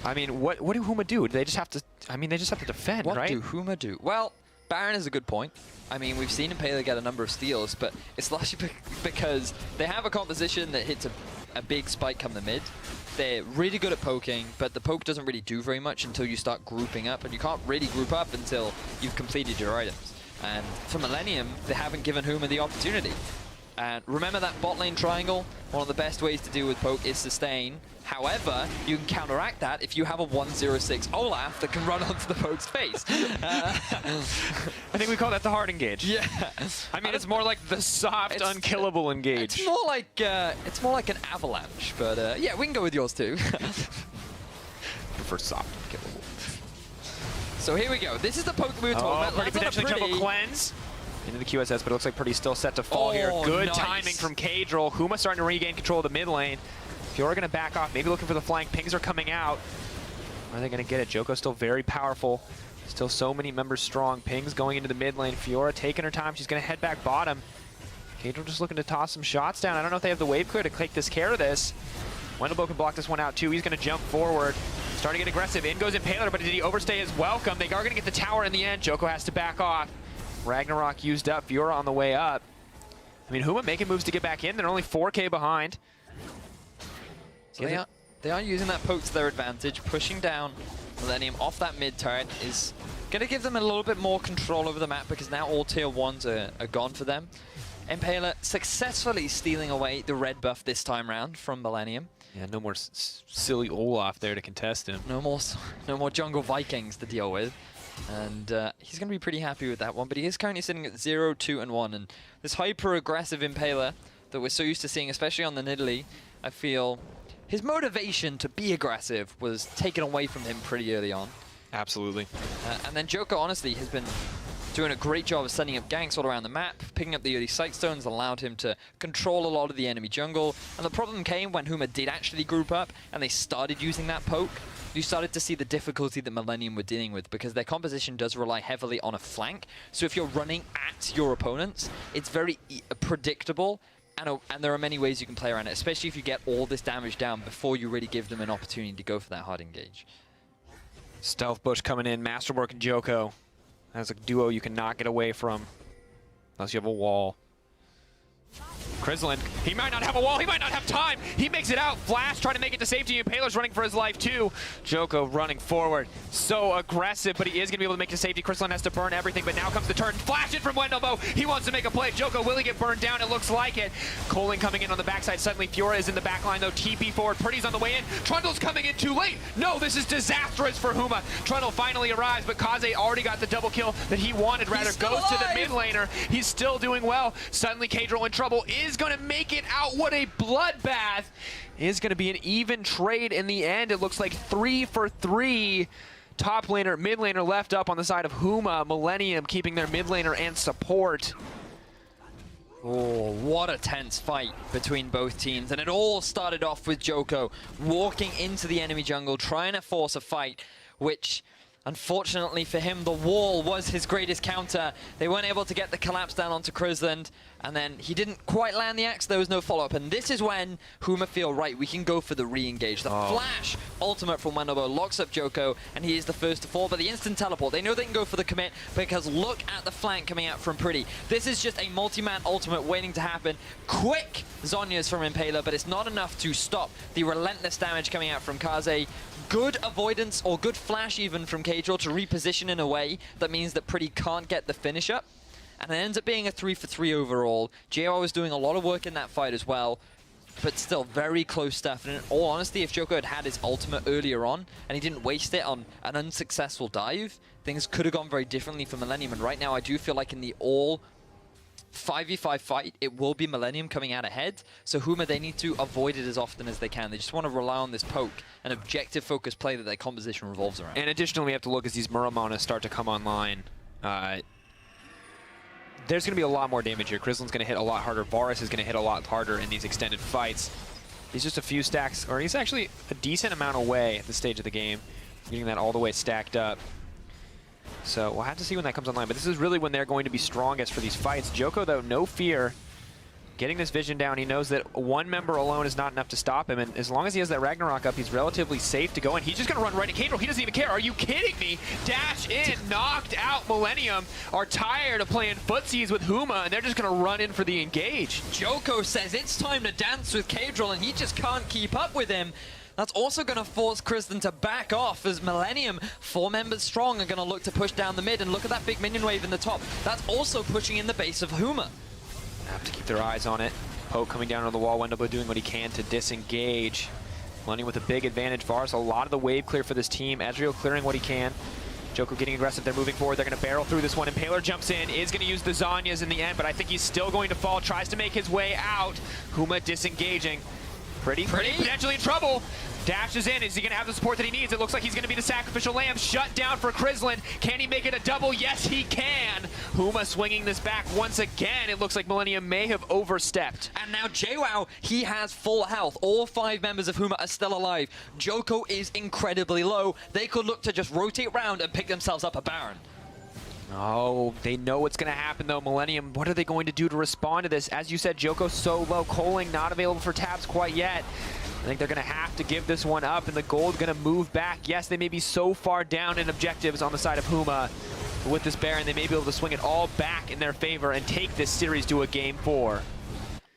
I mean, what do Huma do? They just have to. I mean, they just have to defend, what right? What do Huma do? Well, Baron is a good point. I mean, we've seen Impaler get a number of steals, but it's largely because they have a composition that hits a big spike come the mid. They're really good at poking, but the poke doesn't really do very much until you start grouping up, and you can't really group up until you've completed your items. And for Millenium, they haven't given Huma the opportunity. And remember that bot lane triangle? One of the best ways to deal with poke is sustain. However, you can counteract that if you have a 106 Olaf that can run onto the poke's face. I think we call that the hard engage. Yeah. I mean, it's more like the soft, unkillable engage. It's more like an avalanche, but yeah, we can go with yours too. Prefer soft, unkillable. So here we go. This is the poke we were talking about. Pretty potentially jungle cleanse. Into the QSS, but it looks like Pretty's still set to fall here. Good timing from Cadril. Huma starting to regain control of the mid lane. Fiora going to back off, maybe looking for the flank. Pings are coming out. Are they going to get it? Joko's still very powerful. Still so many members strong. Pings going into the mid lane. Fiora taking her time. She's going to head back bottom. Cadril just looking to toss some shots down. I don't know if they have the wave clear to take this care of this. Wendelbo can block this one out too. He's going to jump forward. Starting to get aggressive. In goes Impaler, but did he overstay his welcome? They are going to get the tower in the end. Joko has to back off. Ragnarok used up. Fiora on the way up. I mean, Huma making moves to get back in. They're only 4K behind. So They are using that poke to their advantage. Pushing down Millenium off that mid turret is going to give them a little bit more control over the map because now all tier 1s are gone for them. Impaler successfully stealing away the red buff this time round from Millenium. Yeah, no more silly Olaf there to contest him. No more jungle Vikings to deal with. And he's going to be pretty happy with that one, but he is currently sitting at 0, 2, and 1. And this hyper-aggressive Impaler that we're so used to seeing, especially on the Nidalee, I feel his motivation to be aggressive was taken away from him pretty early on. Absolutely. And then Joker, honestly, has been doing a great job of setting up ganks all around the map. Picking up the early sight stones allowed him to control a lot of the enemy jungle. And the problem came when Huma did actually group up and they started using that poke. You started to see the difficulty that Millenium were dealing with because their composition does rely heavily on a flank. So if you're running at your opponents, it's very predictable. And there are many ways you can play around it, especially if you get all this damage down before you really give them an opportunity to go for that hard engage. Stealth Bush coming in, Masterwork and Joko. That's a duo you cannot get away from unless you have a wall. Krislin, he might not have a wall, he might not have time. He makes it out. Flash trying to make it to safety. Impaler's running for his life too. Joko running forward. So aggressive, but he is going to be able to make it to safety. Krislin has to burn everything, but now comes the turn. Flash in from Wendelbo. He wants to make a play. Joko, will he get burned down? It looks like it. Coling coming in on the backside. Suddenly Fiora is in the back line though. TP forward. Pretty's on the way in. Trundle's coming in too late. No, this is disastrous for Huma. Trundle finally arrives, but Kaze already got the double kill that he wanted. Rather goes to the mid laner. He's still doing well. Suddenly Kadril in trouble. Is going to make it out. What a bloodbath. Is going to be an even trade in the end. It looks like 3 for 3. Top laner, mid laner left up on the side of Huma. Millenium keeping their mid laner and support. Oh, what a tense fight between both teams. And it all started off with Joko walking into the enemy jungle, trying to force a fight, which unfortunately for him, the wall was his greatest counter. They weren't able to get the collapse down onto Krislin, and then he didn't quite land the axe. There was no follow-up, and this is when Huma feel, right, we can go for the re-engage. The flash ultimate from Wendelbo locks up Joko, and he is the first to fall, but the instant teleport, they know they can go for the commit, because look at the flank coming out from Pretty. This is just a multi-man ultimate waiting to happen. Quick Zhonya's from Impaler, but it's not enough to stop the relentless damage coming out from Kaze. Good avoidance, or good flash even from Kadril to reposition in a way that means that Pretty can't get the finish up. And it ends up being a 3 for 3 overall. JR was doing a lot of work in that fight as well, but still very close stuff. And in all honesty, if Joko had had his ultimate earlier on and he didn't waste it on an unsuccessful dive, things could have gone very differently for Millenium. And right now I do feel like in the all 5v5 fight, it will be Millenium coming out ahead. So Huma, they need to avoid it as often as they can. They just want to rely on this poke, an objective focused play that their composition revolves around. And additionally, we have to look as these Muramana start to come online. There's going to be a lot more damage here. Krislin's going to hit a lot harder. Varus is going to hit a lot harder in these extended fights. He's just a few stacks, or he's actually a decent amount away at this stage of the game, getting that all the way stacked up. So we'll have to see when that comes online, but this is really when they're going to be strongest for these fights. Joko, though, no fear. Getting this vision down, he knows that one member alone is not enough to stop him, and as long as he has that Ragnarok up, he's relatively safe to go in. He's just going to run right at Kadril. He doesn't even care. Are you kidding me? Dash in, knocked out. Millenium are tired of playing footsies with Huma, and they're just going to run in for the engage. Joko says it's time to dance with Kadril, and he just can't keep up with him. That's also going to force Krislin to back off as Millenium, 4 members strong, are going to look to push down the mid. And look at that big minion wave in the top. That's also pushing in the base of Huma. Have to keep their eyes on it. Poke coming down on the wall. Wendelbo doing what he can to disengage. Millenium with a big advantage. Varus, a lot of the wave clear for this team. Ezreal clearing what he can. Joko getting aggressive. They're moving forward. They're going to barrel through this one. Impaler jumps in. Is going to use the Zhonya's in the end, but I think he's still going to fall. Tries to make his way out. Huma disengaging. Pretty potentially in trouble. Dashes in. Is he going to have the support that he needs? It looks like he's going to be the sacrificial lamb. Shut down for Krislin. Can he make it a double? Yes, he can. Huma swinging this back once again. It looks like Millenium may have overstepped. And now JWoww, he has full health. All 5 members of Huma are still alive. Joko is incredibly low. They could look to just rotate around and pick themselves up a Baron. Oh, they know what's going to happen, though. Millenium, what are they going to do to respond to this? As you said, Joko so low. Coling not available for tabs quite yet. I think they're going to have to give this one up, and the gold going to move back. Yes, they may be so far down in objectives on the side of Huma. But with this Baron, they may be able to swing it all back in their favor and take this series to a game 4.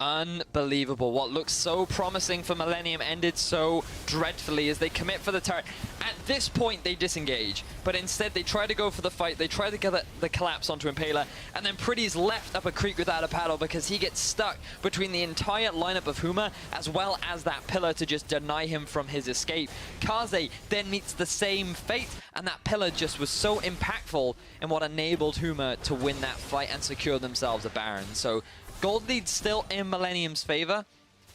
Unbelievable. What looks so promising for Millenium ended so dreadfully as they commit for the turret. At this point, they disengage, but instead they try to go for the fight. They try to get the collapse onto Impaler, and then Pretty's left up a creek without a paddle because he gets stuck between the entire lineup of Huma as well as that pillar to just deny him from his escape. Kaze then meets the same fate, and that pillar just was so impactful in what enabled Huma to win that fight and secure themselves a Baron. So gold lead still in Millenium's favor.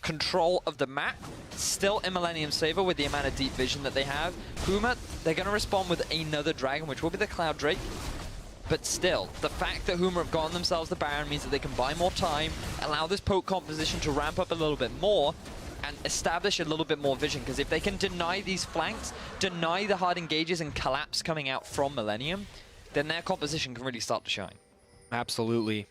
Control of the map still in Millenium's favor with the amount of deep vision that they have. Huma, they're going to respond with another dragon, which will be the Cloud Drake. But still, the fact that Huma have gotten themselves the Baron means that they can buy more time, allow this poke composition to ramp up a little bit more, and establish a little bit more vision. Because if they can deny these flanks, deny the hard engages and collapse coming out from Millenium, then their composition can really start to shine. Absolutely.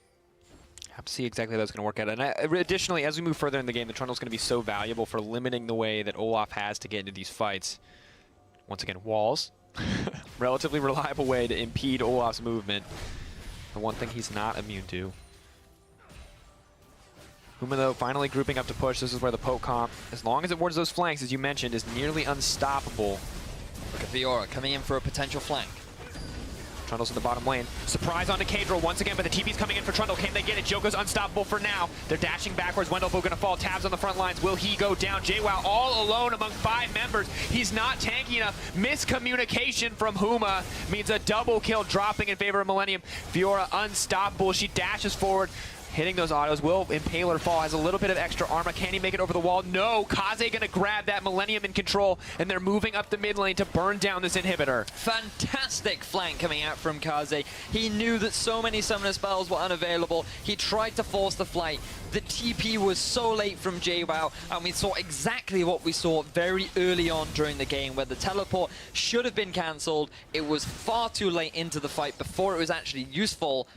Have to see exactly how that's going to work out. And additionally, as we move further in the game, the Trundle's going to be so valuable for limiting the way that Olaf has to get into these fights. Once again, walls. Relatively reliable way to impede Olaf's movement. The one thing he's not immune to. Huma, though, finally grouping up to push. This is where the poke comp, as long as it wards those flanks, as you mentioned, is nearly unstoppable. Look at Fiora coming in for a potential flank. Trundle's in the bottom lane. Surprise onto Kadril once again, but the TP's coming in for Trundle. Can they get it? Joko's unstoppable for now. They're dashing backwards. Wendelbo gonna fall. Tabs on the front lines. Will he go down? JWoww all alone among 5 members. He's not tanky enough. Miscommunication from Huma means a double kill dropping in favor of Millenium. Fiora unstoppable. She dashes forward. Hitting those autos. Will Impaler fall? Has a little bit of extra armor. Can he make it over the wall? No. Kaze gonna grab that. Millenium in control, and they're moving up the mid lane to burn down this inhibitor. Fantastic flank coming out from Kaze. He knew that so many summoner spells were unavailable. He tried to force the flight. The TP was so late from JWoww, and we saw exactly what we saw very early on during the game, where the teleport should have been cancelled. It was far too late into the fight before it was actually useful.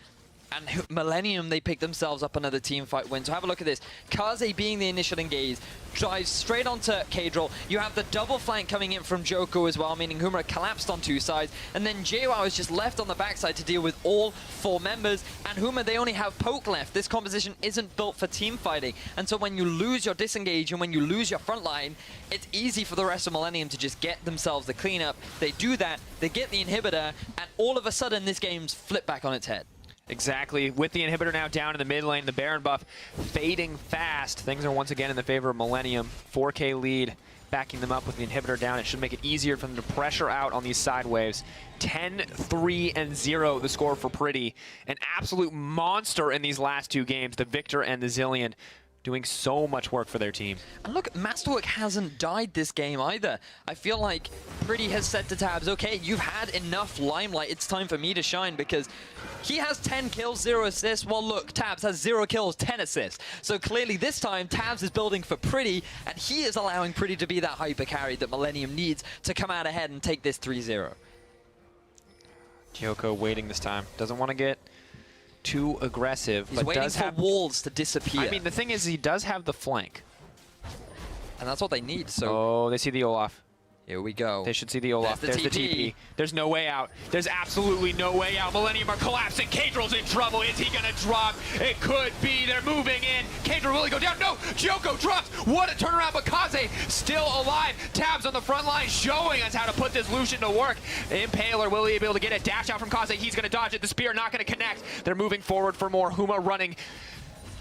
And Millenium, they picked themselves up another team fight win. So have a look at this. Kaze being the initial engage, drives straight onto Kadril. You have the double flank coming in from Joko as well, meaning Huma collapsed on 2 sides. And then JWoww is just left on the backside to deal with all 4 members. And Huma, they only have poke left. This composition isn't built for team fighting. And so when you lose your disengage and when you lose your front line, it's easy for the rest of Millenium to just get themselves the cleanup. They do that, they get the inhibitor, and all of a sudden this game's flipped back on its head. Exactly. With the inhibitor now down in the mid lane, the Baron buff fading fast. Things are once again in the favor of Millenium. 4K lead, backing them up with the inhibitor down. It should make it easier for them to pressure out on these side waves. 10-3-0 the score for Pretty. An absolute monster in these last 2 games, the Victor and the Zillion. Doing so much work for their team. And look, Masterwork hasn't died this game either. I feel like Pretty has said to Tabs, okay, you've had enough limelight, it's time for me to shine, because he has 10 kills, 0 assists. Well, look, Tabs has 0 kills, 10 assists. So clearly this time, Tabs is building for Pretty, and he is allowing Pretty to be that hyper carry that Millenium needs to come out ahead and take this 3-0. Joko waiting this time. Doesn't want to get too aggressive, He's but waiting does for have walls to disappear. I mean, the thing is, he does have the flank. And that's what they need, so... Oh, they see the Olaf. Here we go. They should see the Olaf. There's the TP. There's no way out. There's absolutely no way out. Millenium are collapsing. Kadril's in trouble. Is he going to drop? It could be. They're moving in. Kadril will he go down? No! Joko drops. What a turnaround, but Kaze still alive. Tabs on the front line showing us how to put this Lucian to work. Impaler, will he be able to get it? Dash out from Kaze. He's going to dodge it. The spear not going to connect. They're moving forward for more. Huma running.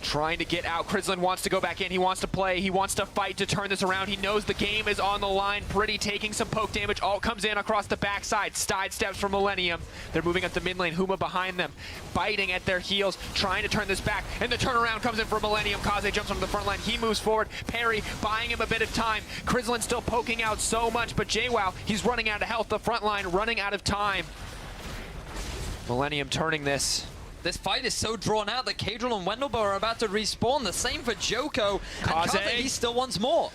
Trying to get out. Krislin wants to go back in. He wants to play. He wants to fight to turn this around. He knows the game is on the line. Pretty taking some poke damage. Alt comes in across the backside. Side steps from Millenium. They're moving up the mid lane. Huma behind them. Biting at their heels. Trying to turn this back. And the turnaround comes in for Millenium. Kaze jumps onto the front line. He moves forward. Parry buying him a bit of time. Krislin still poking out so much. But JWoww, he's running out of health. The front line running out of time. Millenium turning this. This fight is so drawn out that Kadril and Wendelbo are about to respawn. The same for Joko. And Kaze, he still wants more.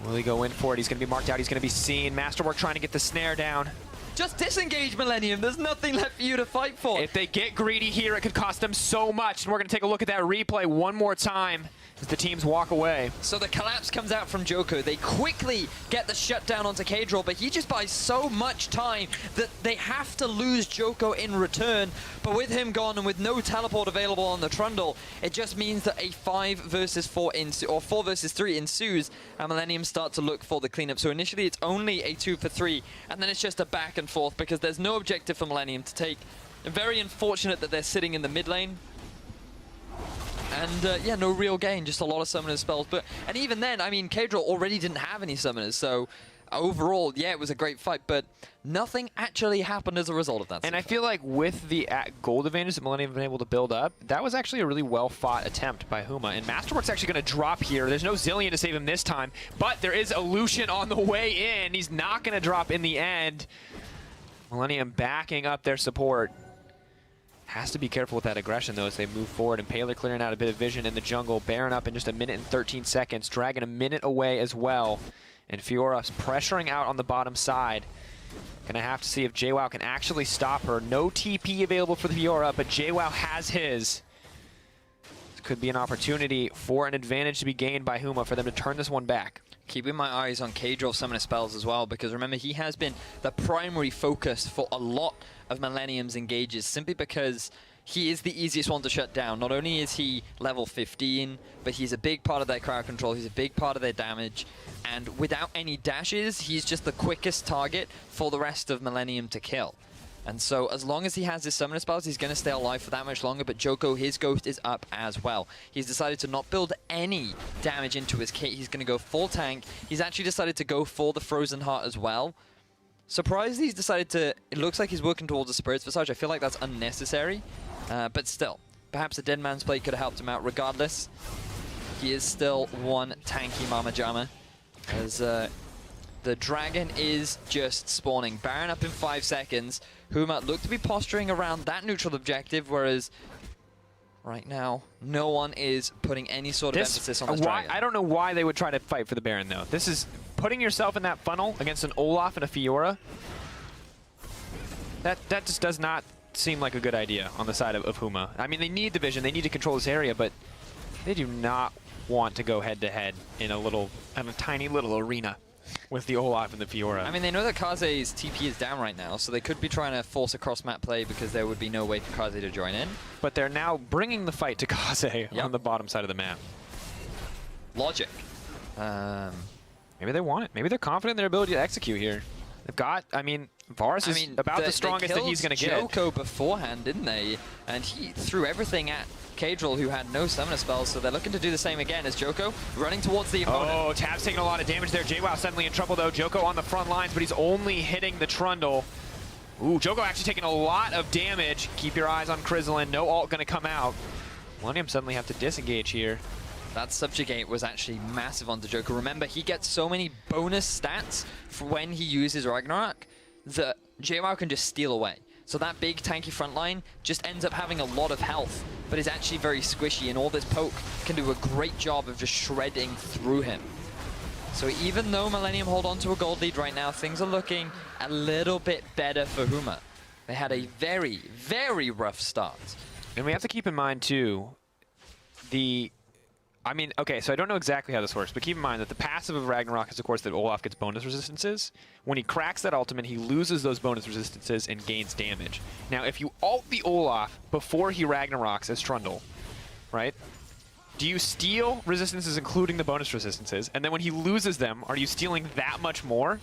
Will he go in for it? He's going to be marked out. He's going to be seen. Masterwork trying to get the snare down. Just disengage, Millenium. There's nothing left for you to fight for. If they get greedy here, it could cost them so much. And we're going to take a look at that replay one more time. as the teams walk away. So the collapse comes out from Joko. They quickly get the shutdown onto K-Draw, but he just buys so much time that they have to lose Joko in return. But with him gone and with no teleport available on the Trundle, it just means that a 5 versus 4 or 4 versus 3 ensues, and Millenium start to look for the cleanup. So initially it's only a 2 for 3, and then it's just a back and forth because there's no objective for Millenium to take. Very unfortunate that they're sitting in the mid lane. And yeah, no real gain, just a lot of summoner spells. And even then, I mean, K-Draw already didn't have any summoners, so overall, yeah, it was a great fight, but nothing actually happened as a result of that. And I feel like with the gold advantage that Millenium have been able to build up, that was actually a really well-fought attempt by Huma. And Masterwork's actually going to drop here. There's no Zillion to save him this time, but there is Illusion on the way in. He's not going to drop in the end. Millenium backing up their support. Has to be careful with that aggression, though, as they move forward. Impaler clearing out a bit of vision in the jungle. Baron up in just 1 minute and 13 seconds. Dragon 1 minute away as well. And Fiora's pressuring out on the bottom side. Gonna have to see if JWoww can actually stop her. No TP available for the Fiora, but JWoww has his. This could be an opportunity for an advantage to be gained by Huma for them to turn this one back. Keeping my eyes on K-Draw summoner spells as well, because remember, he has been the primary focus for a lot of Millennium's engages, simply because he is the easiest one to shut down. Not only is he level 15, but he's a big part of their crowd control, he's a big part of their damage, and without any dashes, he's just the quickest target for the rest of Millenium to kill. And so as long as he has his summoner spells, he's going to stay alive for that much longer, but Joko, his ghost is up as well. He's decided to not build any damage into his kit. He's going to go full tank. He's actually decided to go for the Frozen Heart as well. Surprised he's decided to... It looks like he's working towards the Spirit's Visage. I feel like that's unnecessary, but still. Perhaps a Dead Man's Plate could have helped him out regardless. He is still one tanky Mama Jama, as the Dragon is just spawning. Baron up in 5 seconds. Huma looked to be posturing around that neutral objective, whereas right now, no one is putting any sort of emphasis on this Dragon. I don't know why they would try to fight for the Baron, though. This is putting yourself in that funnel against an Olaf and a Fiora. That just does not seem like a good idea on the side of Huma. I mean, they need the vision, they need to control this area, but they do not want to go head-to-head in a tiny little arena with the Olaf and the Fiora. I mean, they know that Kaze's TP is down right now, so they could be trying to force a cross-map play because there would be no way for Kaze to join in. But they're now bringing the fight to Kaze on the bottom side of the map. Logic. Maybe they want it. Maybe they're confident in their ability to execute here. They've got, I mean, Varus is about the strongest that he's going to get. They killed Joko beforehand, didn't they? And he threw everything at K-Draw, who had no summoner spells, so they're looking to do the same again as Joko running towards the opponent. Oh, Tab's taking a lot of damage there. JWoww suddenly in trouble, though. Joko on the front lines, but he's only hitting the Trundle. Ooh, Joko actually taking a lot of damage. Keep your eyes on Krislin. No ult going to come out. Millennium suddenly have to disengage here. That Subjugate was actually massive onto Joko. Remember, he gets so many bonus stats for when he uses Ragnarok that JWoww can just steal away. So that big tanky front line just ends up having a lot of health, but is actually very squishy, and all this poke can do a great job of just shredding through him. So even though Millenium hold on to a gold lead right now, things are looking a little bit better for Huma. They had a very, very rough start. And we have to keep in mind, too, I mean, okay, so I don't know exactly how this works, but keep in mind that the passive of Ragnarok is, of course, that Olaf gets bonus resistances. When he cracks that ultimate, he loses those bonus resistances and gains damage. Now, if you ult the Olaf before he Ragnaroks as Trundle, right, do you steal resistances including the bonus resistances? And then when he loses them, are you stealing that much more?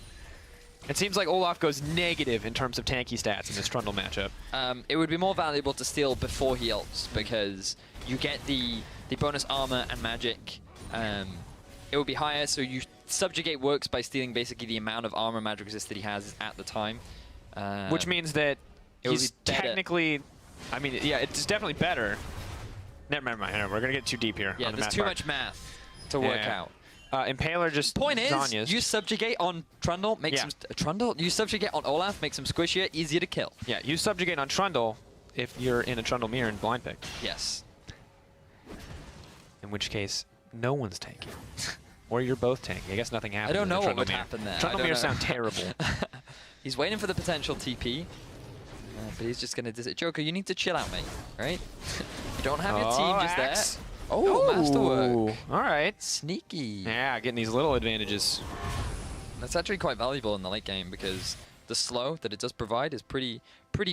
It seems like Olaf goes negative in terms of tanky stats in this Trundle matchup. It would be more valuable to steal before he ults, because you get the bonus armor and magic. It would be higher, so Subjugate works by stealing basically the amount of armor and magic resist that he has at the time. Which means that he's technically, I mean, yeah, it's definitely better. Never mind, we're going to get too deep here. Yeah, on the there's too much math to work out. Impaler just Point is, Zanya's. use Subjugate on Trundle, make some Trundle. Use Subjugate on Olaf, makes him squishier, easier to kill. Yeah, use Subjugate on Trundle if you're in a Trundle mirror and blind picked. Yes. In which case, no one's tanking. Or you're both tanking. I guess nothing happened. I don't know what would happen there. Trundle mirrors sound terrible. He's waiting for the potential TP, but he's just going to Joko, you need to chill out, mate. Right? You don't have your team just Axe. there. Oh, masterwork. All right. Sneaky. Yeah, getting these little advantages. That's actually quite valuable in the late game because the slow that it does provide is pretty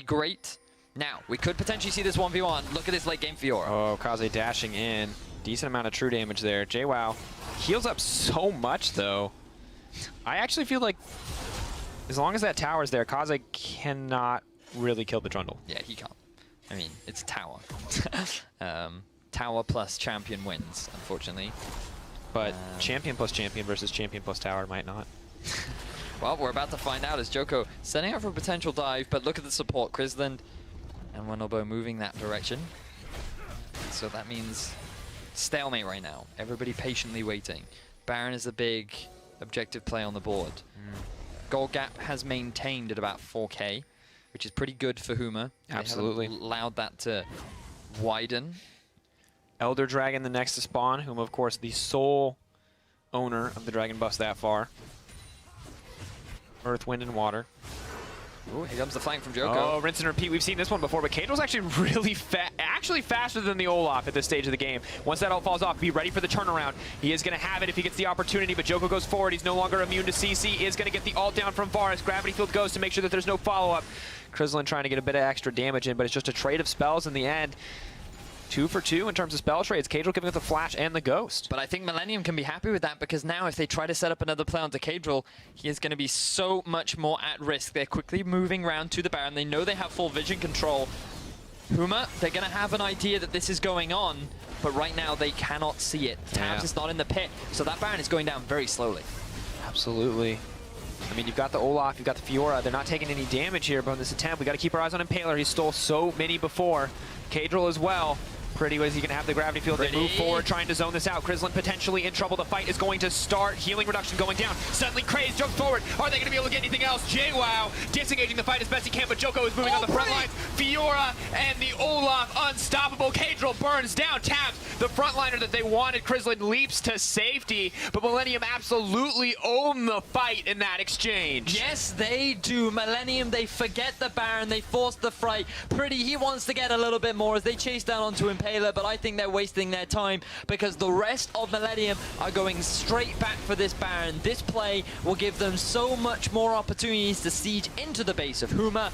great. Now, we could potentially see this 1v1. Look at this late game Fiora. Oh, Kaze dashing in. Decent amount of true damage there. JWoww heals up so much, though. I actually feel like as long as that tower's there, Kaze cannot really kill the Trundle. Yeah, he can't. I mean, it's tower. Tower plus champion wins, unfortunately. But champion plus champion versus champion plus tower might not. Well, we're about to find out as Joko setting up for a potential dive, but look at the support. Chrisland and Wendelbo moving that direction. So that means stalemate right now. Everybody patiently waiting. Baron is a big objective play on the board. Gold gap has maintained at about 4k, which is pretty good for Huma. Absolutely. They haven't allowed that to widen. Elder Dragon the next to spawn, whom of course the sole owner of the Dragon buffs that far. Earth, Wind, and Water. Ooh, here comes the flank from Joko. Oh, rinse and repeat. We've seen this one before, but Kadril's actually really actually faster than the Olaf at this stage of the game. Once that ult falls off, be ready for the turnaround. He is going to have it if he gets the opportunity, but Joko goes forward. He's no longer immune to CC. He is going to get the ult down from Varus. Gravity Field goes to make sure that there's no follow-up. Krislin trying to get a bit of extra damage in, but it's just a trade of spells in the end. 2 for 2 in terms of spell trades. Kadril giving us the flash and the ghost. But I think Millenium can be happy with that because now if they try to set up another play onto Kadril, he is going to be so much more at risk. They're quickly moving around to the Baron. They know they have full vision control. Huma, they're going to have an idea that this is going on, but right now they cannot see it. Tabs is not in the pit, so that Baron is going down very slowly. Absolutely. I mean, you've got the Olaf, you've got the Fiora. They're not taking any damage here, but on this attempt, we got to keep our eyes on Impaler. He stole so many before. Kadril as well. Pretty was he can have the gravity field. They move forward, trying to zone this out. Krislin potentially in trouble. The fight is going to start. Healing reduction going down. Suddenly Craze jumps forward. Are they going to be able to get anything else? JWoww disengaging the fight as best he can, but Joko is moving on the front lines. Fiora and the Olaf unstoppable. Kadril burns down. Tabs, the frontliner that they wanted. Krislin leaps to safety, but Millenium absolutely own the fight in that exchange. Yes, they do. Millenium, they forget the Baron. They force the fight. Pretty, he wants to get a little bit more as they chase down onto him. But I think they're wasting their time because the rest of Millenium are going straight back for this Baron. This play will give them so much more opportunities to siege into the base of Huma.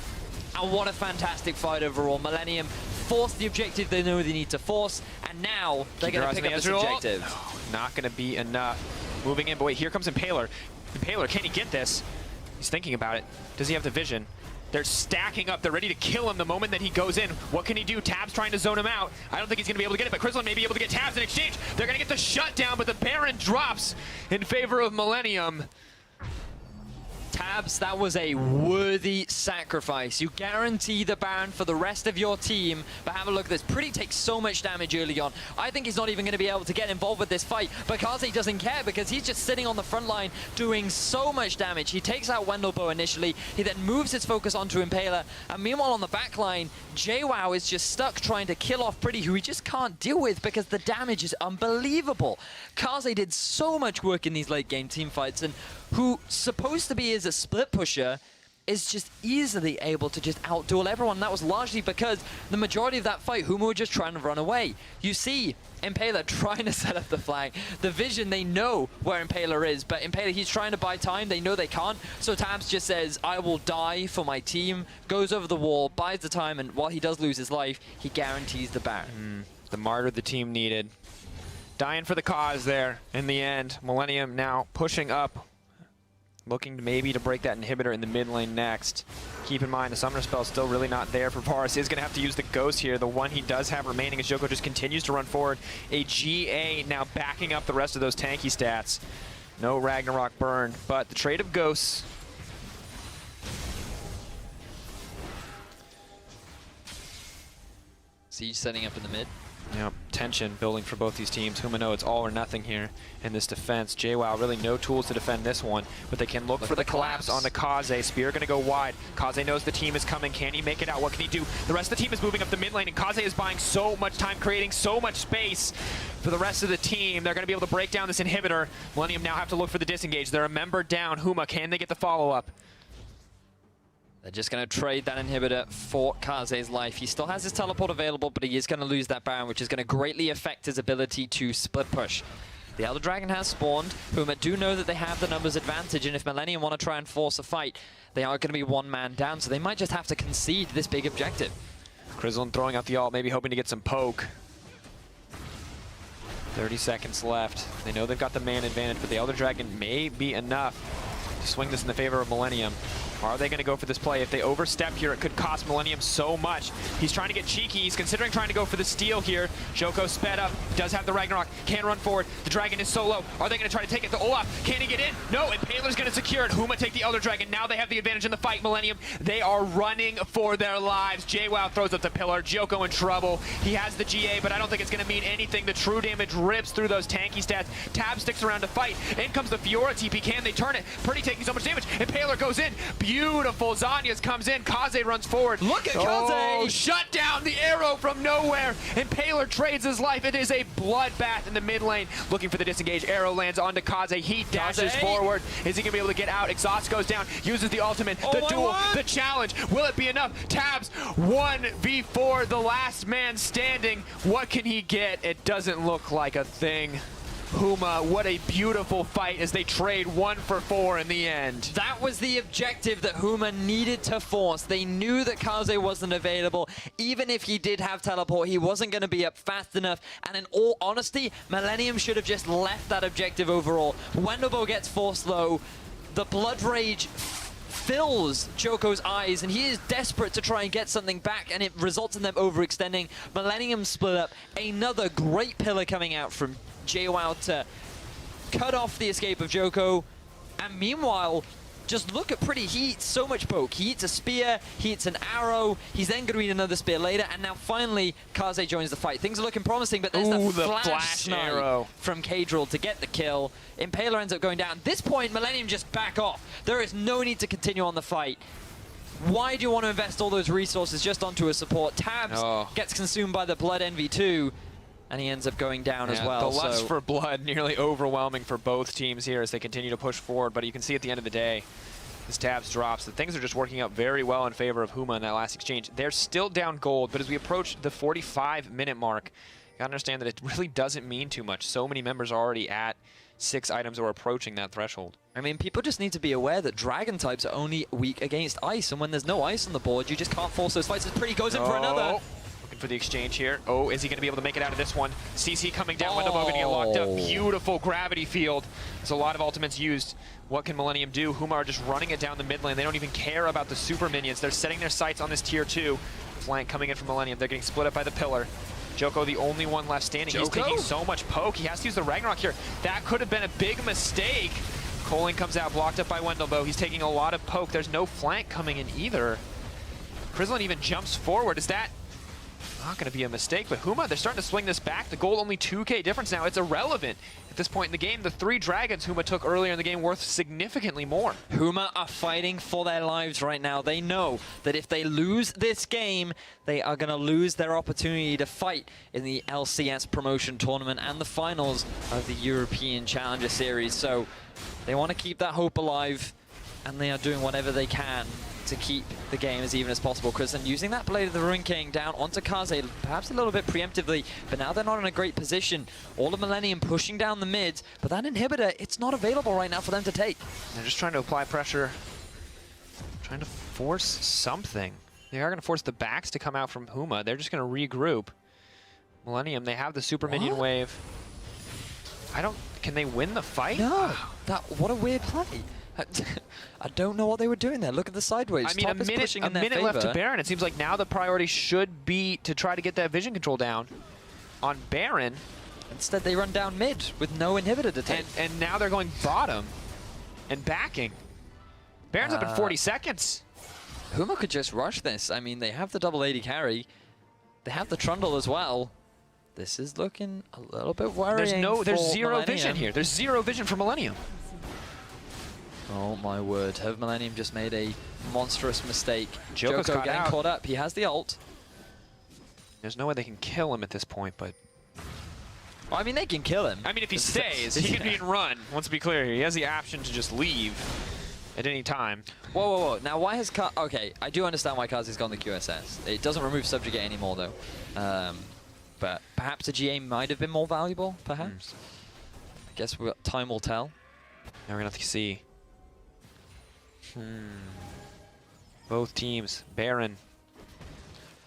And what a fantastic fight overall. Millenium forced the objective they know they need to force, and now they're going to pick up this objective. No, not going to be enough. Moving in, but wait, here comes Impaler. Impaler, can he get this? He's thinking about it. Does he have the vision? They're stacking up. They're ready to kill him the moment that he goes in. What can he do? Tabs trying to zone him out. I don't think he's going to be able to get it, but Krislin may be able to get Tabs in exchange. They're going to get the shutdown, but the Baron drops in favor of Millenium. Tabs, that was a worthy sacrifice. You guarantee the Baron for the rest of your team, but have a look at this. Pretty takes so much damage early on. I think he's not even going to be able to get involved with this fight, but Kaze doesn't care because he's just sitting on the front line doing so much damage. He takes out Wendelbo initially, he then moves his focus onto Impaler, and meanwhile on the back line, JWoww is just stuck trying to kill off Pretty, who he just can't deal with because the damage is unbelievable. Kaze did so much work in these late game team fights, and who supposed to be as a split pusher is just easily able to just outduel everyone. That was largely because the majority of that fight, Huma were just trying to run away. You see Impaler trying to set up the flag. The vision, they know where Impaler is, but Impaler, he's trying to buy time. They know they can't. So Tabs just says, I will die for my team, goes over the wall, buys the time, and while he does lose his life, he guarantees the Baron. The martyr the team needed. Dying for the cause there in the end. Millenium now pushing up. Looking maybe to break that inhibitor in the mid lane next. Keep in mind, the Summoner spell is still really not there for Varus. He's going to have to use the Ghost here. The one he does have remaining as Joko just continues to run forward. A GA now backing up the rest of those tanky stats. No Ragnarok burn, but the trade of Ghosts. Siege setting up in the mid. Yep, tension building for both these teams. Huma know it's all or nothing here in this defense. JWoww really no tools to defend this one, but they can look for the collapse on the Kaze. Spear gonna go wide. Kaze knows the team is coming. Can he make it out? What can he do? The rest of the team is moving up the mid lane, and Kaze is buying so much time, creating so much space for the rest of the team. They're gonna be able to break down this inhibitor. Millenium now have to look for the disengage. They're a member down. Huma, can they get the follow-up? They're just going to trade that inhibitor for Kaze's life. He still has his teleport available, but he is going to lose that Baron, which is going to greatly affect his ability to split push. The Elder Dragon has spawned. Huma do know that they have the numbers advantage, and if Millenium want to try and force a fight, they are going to be one man down, so they might just have to concede this big objective. Crizzlin throwing out the ult, maybe hoping to get some poke. 30 seconds left. They know they've got the man advantage, but the Elder Dragon may be enough to swing this in the favor of Millenium. Are they going to go for this play? If they overstep here, it could cost Millenium so much. He's trying to get cheeky. He's considering trying to go for the steal here. Joko sped up, does have the Ragnarok, can run forward. The Dragon is so low. Are they going to try to take it to Olaf? Can he get in? No, and Paler's going to secure it. Huma take the Elder Dragon. Now they have the advantage in the fight. Millenium, they are running for their lives. JWoww throws up the pillar. Joko in trouble. He has the GA, but I don't think it's going to mean anything. The true damage rips through those tanky stats. Tab sticks around to fight. In comes the Fiora TP. Can they turn it? Pretty taking so much damage, and Paler goes in. Beautiful. Zanyas comes in. Kaze runs forward. Look at Kaze! Oh, shut down the arrow from nowhere, and Paler trades his life. It is a bloodbath in the mid lane. Looking for the disengage. Arrow lands onto Kaze. He dashes forward. Is he going to be able to get out? Exhaust goes down. Uses the ultimate. The duel. The challenge. Will it be enough? Tabs 1v4. The last man standing. What can he get? It doesn't look like a thing. Huma, what a beautiful fight as they trade 1 for 4 in the end. That was the objective that Huma needed to force. They knew that Kaze wasn't available. Even if he did have teleport, he wasn't going to be up fast enough. And in all honesty, Millenium should have just left that objective overall. Wendelbo gets forced low. The blood rage fills Joko's eyes, and he is desperate to try and get something back, and it results in them overextending. Millenium split up. Another great pillar coming out from JWoww to cut off the escape of Joko. And meanwhile, just look at Pretty. He eats so much poke. He eats a spear, he eats an arrow, he's then going to eat another spear later, and now finally Kaze joins the fight. Things are looking promising, but there's the flash arrow from Kadril to get the kill. Impaler ends up going down. At this point, Millenium just back off. There is no need to continue on the fight. Why do you want to invest all those resources just onto a support? Tabs gets consumed by the Blood Envy too, and he ends up going down as well. The lust for blood nearly overwhelming for both teams here as they continue to push forward, but you can see at the end of the day, as Tabs drops, that things are just working out very well in favor of Huma in that last exchange. They're still down gold, but as we approach the 45-minute mark, you gotta understand that it really doesn't mean too much. So many members are already at 6 items or approaching that threshold. I mean, people just need to be aware that dragon types are only weak against ice, and when there's no ice on the board, you just can't force those fights. As Pretty goes in for another. For the exchange here. Oh, is he going to be able to make it out of this one? CC coming down. Wendelbo going to get locked up. Beautiful gravity field. There's a lot of ultimates used. What can Millenium do? Huma are just running it down the mid lane. They don't even care about the super minions. They're setting their sights on this tier 2. Flank coming in from Millenium. They're getting split up by the pillar. Joko, the only one left standing. He's taking so much poke. He has to use the Ragnarok here. That could have been a big mistake. Coling comes out, blocked up by Wendelbo. He's taking a lot of poke. There's no flank coming in either. Crizzlin even jumps forward. Is that not going to be a mistake? But Huma, they're starting to swing this back. The gold only 2k difference now. It's irrelevant at this point in the game. The 3 dragons Huma took earlier in the game worth significantly more. Huma are fighting for their lives right now. They know that if they lose this game, they are going to lose their opportunity to fight in the LCS promotion tournament and the finals of the European Challenger Series. So they want to keep that hope alive, and they are doing whatever they can to keep the game as even as possible. Crizzlin using that Blade of the Ruin King down onto Kaze, perhaps a little bit preemptively, but now they're not in a great position. All of Millenium pushing down the mids, but that inhibitor, it's not available right now for them to take. They're just trying to apply pressure, trying to force something. They are going to force the backs to come out from Huma. They're just going to regroup. Millenium, they have the super minion wave. Can they win the fight? No, what a weird play. I don't know what they were doing there. Look at the sideways. I mean, a minute left to Baron. It seems like now the priority should be to try to get that vision control down on Baron. Instead, they run down mid with no inhibitor to take. And now they're going bottom and backing. Baron's up in 40 seconds. Huma could just rush this. I mean, they have the double 80 carry. They have the Trundle as well. This is looking a little bit worrying. There's zero vision here. There's zero vision for Millenium. Oh my word, have Millenium just made a monstrous mistake. Joko getting caught up, he has the ult. There's no way they can kill him at this point, but... Well, I mean, they can kill him. I mean, if he stays, he can be in run. Let's be clear here, he has the option to just leave. at any time. Whoa, whoa, whoa. Now, why has okay, I do understand why Kazi's gone the QSS. It doesn't remove Subjugate anymore, though. But perhaps a GA might have been more valuable, perhaps. I guess time will tell. Now we're going to have to see. Both teams. Baron.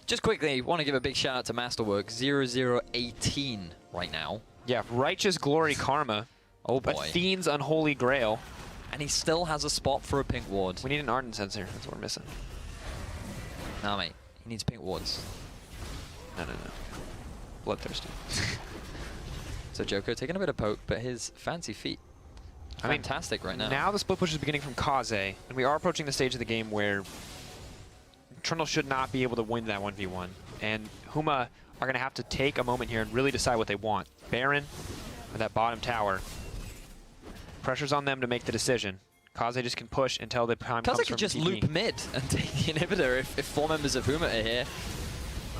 Just quickly, want to give a big shout out to Masterwork. 0018 right now. Yeah, Righteous Glory Karma. Oh boy. Athene's Unholy Grail. And he still has a spot for a pink ward. We need an Ardent Sensor. That's what we're missing. Nah, mate. He needs pink wards. No. Bloodthirsty. So Joko taking a bit of poke, but his fancy feet. Fantastic right now. Now the split push is beginning from Kaze, and we are approaching the stage of the game where Trundle should not be able to win that 1v1. And Huma are going to have to take a moment here and really decide what they want. Baron or that bottom tower. Pressure's on them to make the decision. Kaze just can push until the time comes Kaze from could just TP. loop mid and take the inhibitor if 4 members of Huma are here.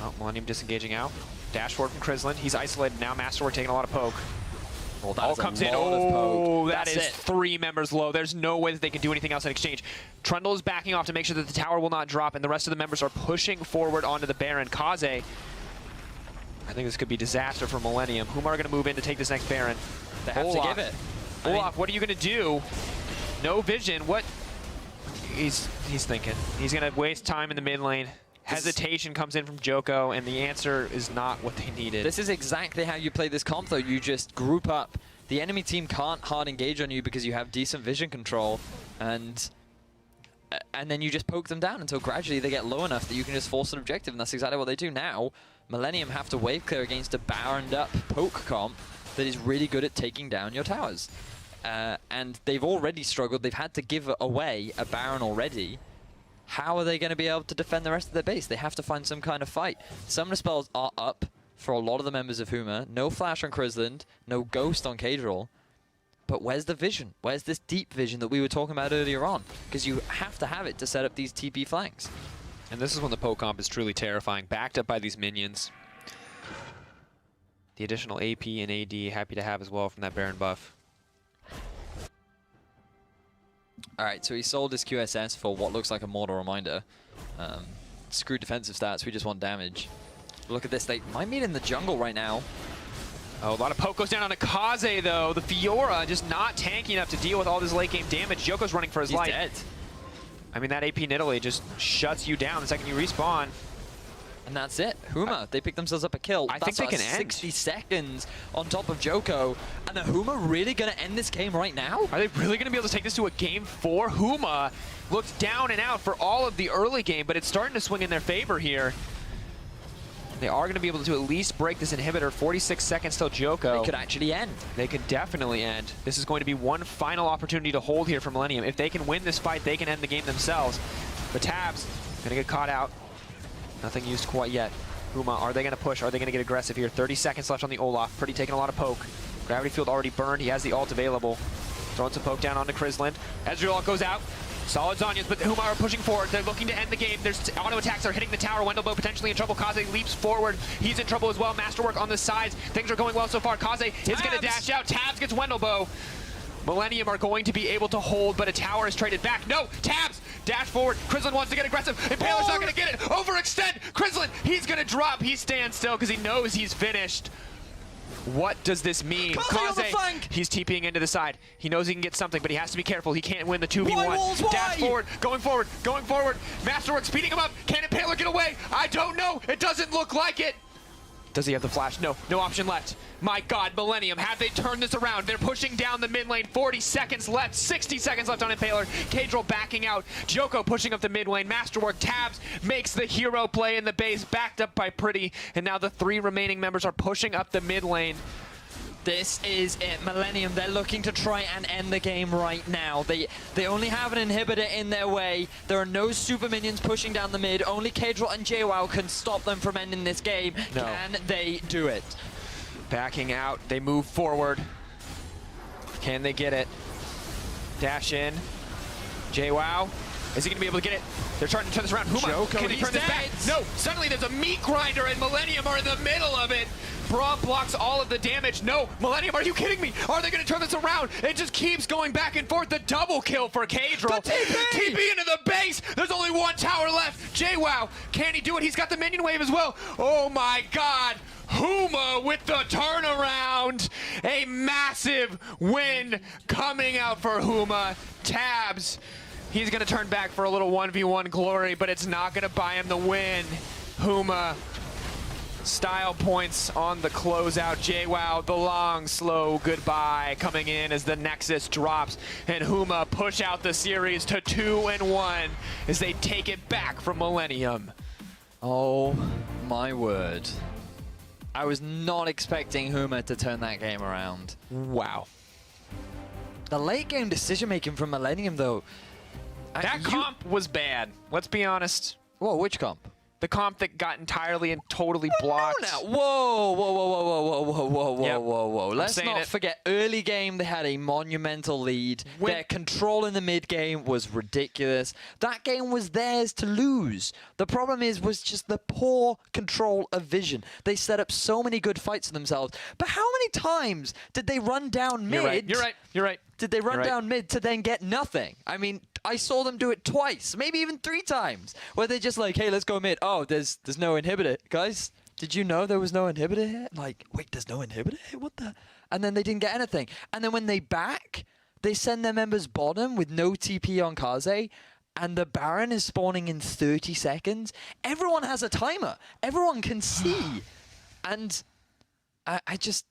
Well, Millennium disengaging out. Dash forward from Krislin. He's isolated now. Masterwork taking a lot of poke. Well, that All is a comes in. lot of poke. Oh, that That's is it. 3 members low. There's no way that they can do anything else in exchange. Trundle is backing off to make sure that the tower will not drop, and the rest of the members are pushing forward onto the Baron. Kaze, I think this could be disaster for Millennium. Huma are going to move in to take this next Baron. They have to give it. Olaf, what are you going to do? No vision. What? He's thinking. He's going to waste time in the mid lane. Hesitation comes in from Joko, and the answer is not what they needed. This is exactly how you play this comp, though. You just group up. The enemy team can't hard engage on you because you have decent vision control, and then you just poke them down until gradually they get low enough that you can just force an objective, and that's exactly what they do now. Millennium have to wave clear against a baroned up poke comp that is really good at taking down your towers. And they've already struggled. They've had to give away a baron already. How are they going to be able to defend the rest of their base? They have to find some kind of fight. Summoner spells are up for a lot of the members of Huma. No flash on Krislin, no ghost on Kadril. But where's the vision? Where's this deep vision that we were talking about earlier on? Because you have to have it to set up these TP flanks. And this is when the poke comp is truly terrifying, backed up by these minions. The additional AP and AD, happy to have as well from that Baron buff. Alright, so he sold his QSS for what looks like a mortal reminder. Screw defensive stats, we just want damage. Look at this, they might meet in the jungle right now. Oh, a lot of poke goes down on a Kaze, though. The Fiora just not tanky enough to deal with all this late game damage. Joko's running for his life. He's dead. I mean, that AP Nidalee just shuts you down the second you respawn. And that's it. Huma, they pick themselves up a kill. I think they can end. 60 seconds on top of Joko. And are Huma really going to end this game right now? Are they really going to be able to take this to a game 4? Huma looked down and out for all of the early game, but it's starting to swing in their favor here. They are going to be able to at least break this inhibitor. 46 seconds till Joko. They could actually end. They could definitely end. This is going to be one final opportunity to hold here for Millennium. If they can win this fight, they can end the game themselves. But Tabs going to get caught out. Nothing used quite yet. Huma, are they going to push? Are they going to get aggressive here? 30 seconds left on the Olaf. Pretty taking a lot of poke. Gravity Field already burned. He has the ult available. Throwing some poke down onto Krislin. Ezreal goes out. Solid Zhonya's, but Huma are pushing forward. They're looking to end the game. There's auto attacks are hitting the tower. Wendelbo potentially in trouble. Kaze leaps forward. He's in trouble as well. Masterwork on the sides. Things are going well so far. Kaze is going to dash out. Tabs gets Wendelbo. Millennium are going to be able to hold, but a tower is traded back. No, Tabs, dash forward. Krislin wants to get aggressive. Impaler's not going to get it. Overextend. Krislin, he's going to drop. He stands still because he knows he's finished. What does this mean? Kaze, he's TPing into the side. He knows he can get something, but he has to be careful. He can't win the 2v1. Dash forward, going forward, going forward. Masterwork speeding him up. Can Impaler get away? I don't know. It doesn't look like it. Does he have the flash? No, no option left. My God, Millennium, have they turned this around? They're pushing down the mid lane. 40 seconds left, 60 seconds left on Impaler. Kadril backing out. Joko pushing up the mid lane. Masterwork, Tabs makes the hero play in the base, backed up by Pretty. And now the 3 remaining members are pushing up the mid lane. This is it, Millennium. They're looking to try and end the game right now. They only have an inhibitor in their way. There are no super minions pushing down the mid. Only Kadril and JWoww can stop them from ending this game. No. Can they do it? Backing out, they move forward. Can they get it? Dash in. JWoww Is he going to be able to get it? They're trying to turn this around. Huma, Joko, can he turn he's this back? dead. No, suddenly there's a meat grinder and Millenium are in the middle of it. Braum blocks all of the damage. No, Millenium, are you kidding me? Are they going to turn this around? It just keeps going back and forth. The double kill for Kadril. The TP! TP into the base. There's only one tower left. JWoww, can he do it? He's got the minion wave as well. Oh my God. Huma with the turnaround. A massive win coming out for Huma. Tabs. He's going to turn back for a little 1v1 glory, but it's not going to buy him the win. Huma, style points on the closeout. JWoww, the long, slow goodbye coming in as the Nexus drops. And Huma push out the series to 2-1 as they take it back from Millenium. Oh my word. I was not expecting Huma to turn that game around. Wow. The late game decision making from Millenium though. That comp was bad. Let's be honest. Whoa, which comp? The comp that got entirely and totally blocked. No, now. Whoa, whoa, whoa, whoa, whoa, whoa, whoa, whoa, Yep. whoa, whoa. Let's saying not it. forget, early game they had a monumental lead. Their control in the mid game was ridiculous. That game was theirs to lose. The problem was just the poor control of vision. They set up so many good fights for themselves. But how many times did they run down mid? You're right. Did they run down mid to then get nothing? I mean, I saw them do it twice, maybe even 3 times, where they're just like, hey, let's go mid. Oh, there's no inhibitor. Guys, did you know there was no inhibitor here? Like, wait, there's no inhibitor here? What the? And then they didn't get anything. And then when they back, they send their members bottom with no TP on Kaze, and the Baron is spawning in 30 seconds. Everyone has a timer. Everyone can see. And I just...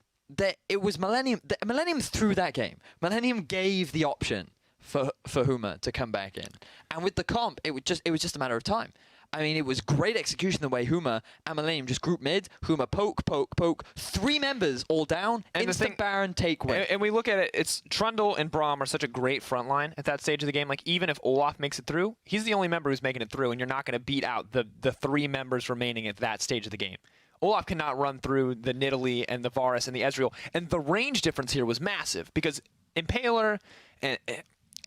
it was Millenium. Millenium threw that game. Millenium gave the option for Huma to come back in, and with the comp, it was just a matter of time. I mean, it was great execution the way Huma and Millenium just group mid. Huma poke. 3 members all down. And instant Baron take win. And we look at it, it's Trundle and Braum are such a great front line at that stage of the game. Like, even if Olaf makes it through, he's the only member who's making it through, and you're not going to beat out the 3 members remaining at that stage of the game. Olaf cannot run through the Nidalee and the Varus and the Ezreal. And the range difference here was massive because Impaler and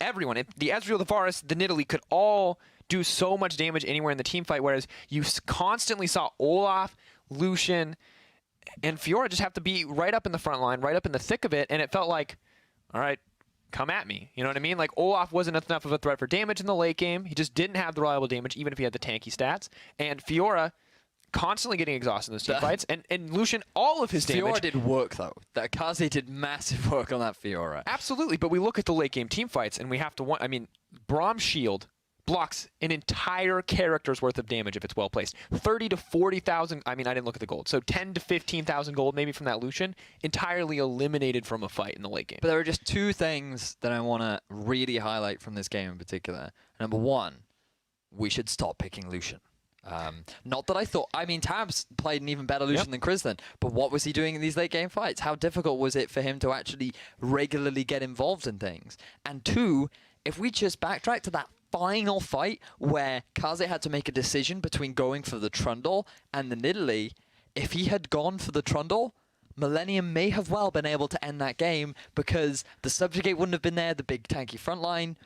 everyone, the Ezreal, the Varus, the Nidalee could all do so much damage anywhere in the team fight, whereas you constantly saw Olaf, Lucian, and Fiora just have to be right up in the front line, right up in the thick of it, and it felt like, all right, come at me. You know what I mean? Like, Olaf wasn't enough of a threat for damage in the late game. He just didn't have the reliable damage, even if he had the tanky stats. And Fiora constantly getting exhausted in those team fights, and Lucian, all of his damage. Fiora did work though. That Kaze did massive work on that Fiora. Absolutely, but we look at the late game team fights, and we have to I mean, Braum's shield blocks an entire character's worth of damage if it's well placed. 30 to 40,000. I mean, I didn't look at the gold, so 10 to 15,000 gold maybe from that Lucian, entirely eliminated from a fight in the late game. But there are just 2 things that I want to really highlight from this game in particular. Number 1, we should stop picking Lucian. Not that I thought, I mean, Tabs played an even better Lucian than Kristen, but what was he doing in these late game fights? How difficult was it for him to actually regularly get involved in things? And 2, if we just backtrack to that final fight where Kaze had to make a decision between going for the Trundle and the Nidalee, if he had gone for the Trundle, Millenium may have well been able to end that game because the Subjugate wouldn't have been there, the big tanky front line.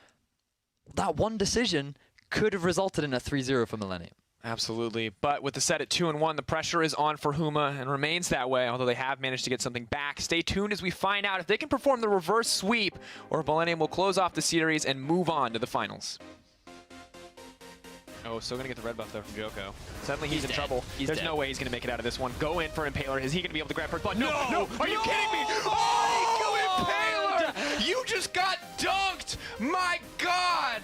That one decision could have resulted in a 3-0 for Millenium. Absolutely, but with the set at 2-1, the pressure is on for Huma and remains that way, although they have managed to get something back. Stay tuned as we find out if they can perform the reverse sweep, or if Millenium will close off the series and move on to the finals. Oh, still going to get the red buff, though, from Joko. Suddenly he's in dead. trouble. He's There's dead. no way he's going to make it out of this one. Go in for Impaler. Is he going to be able to grab first blood? No! Are you No! kidding me? Oh, Impaler! You just got dunked! My God!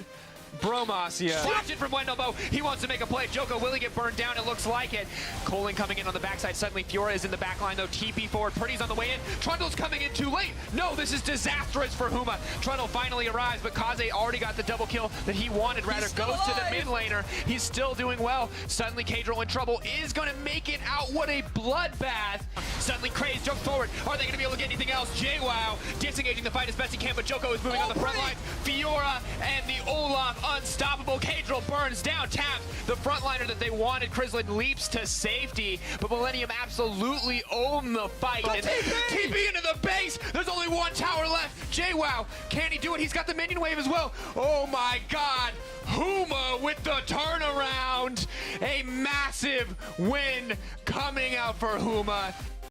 Bromacia. Watch it from Wendelbo. He wants to make a play. Joko, will he get burned down? It looks like it. Colin coming in on the backside. Suddenly Fiora is in the back line, though. TP forward. Purdy's on the way in. Trundle's coming in too late. No, this is disastrous for Huma. Trundle finally arrives, but Kaze already got the double kill that he wanted. Rather goes to the mid laner. He's still doing well. Suddenly Kadril in trouble. Is going to make it out. What a bloodbath. Suddenly Craze jumps forward. Are they going to be able to get anything else? JWoww dissing engaging the fight as best he can, but Joko is moving on the front line. Fiora and the Olaf unstoppable. Kadrill burns down, taps the frontliner that they wanted. Krislin leaps to safety, but Millenium absolutely own the fight. And TP into the base. There's only one tower left. JWoww, can he do it? He's got the minion wave as well. Oh my god. Huma with the turnaround. A massive win coming out for Huma.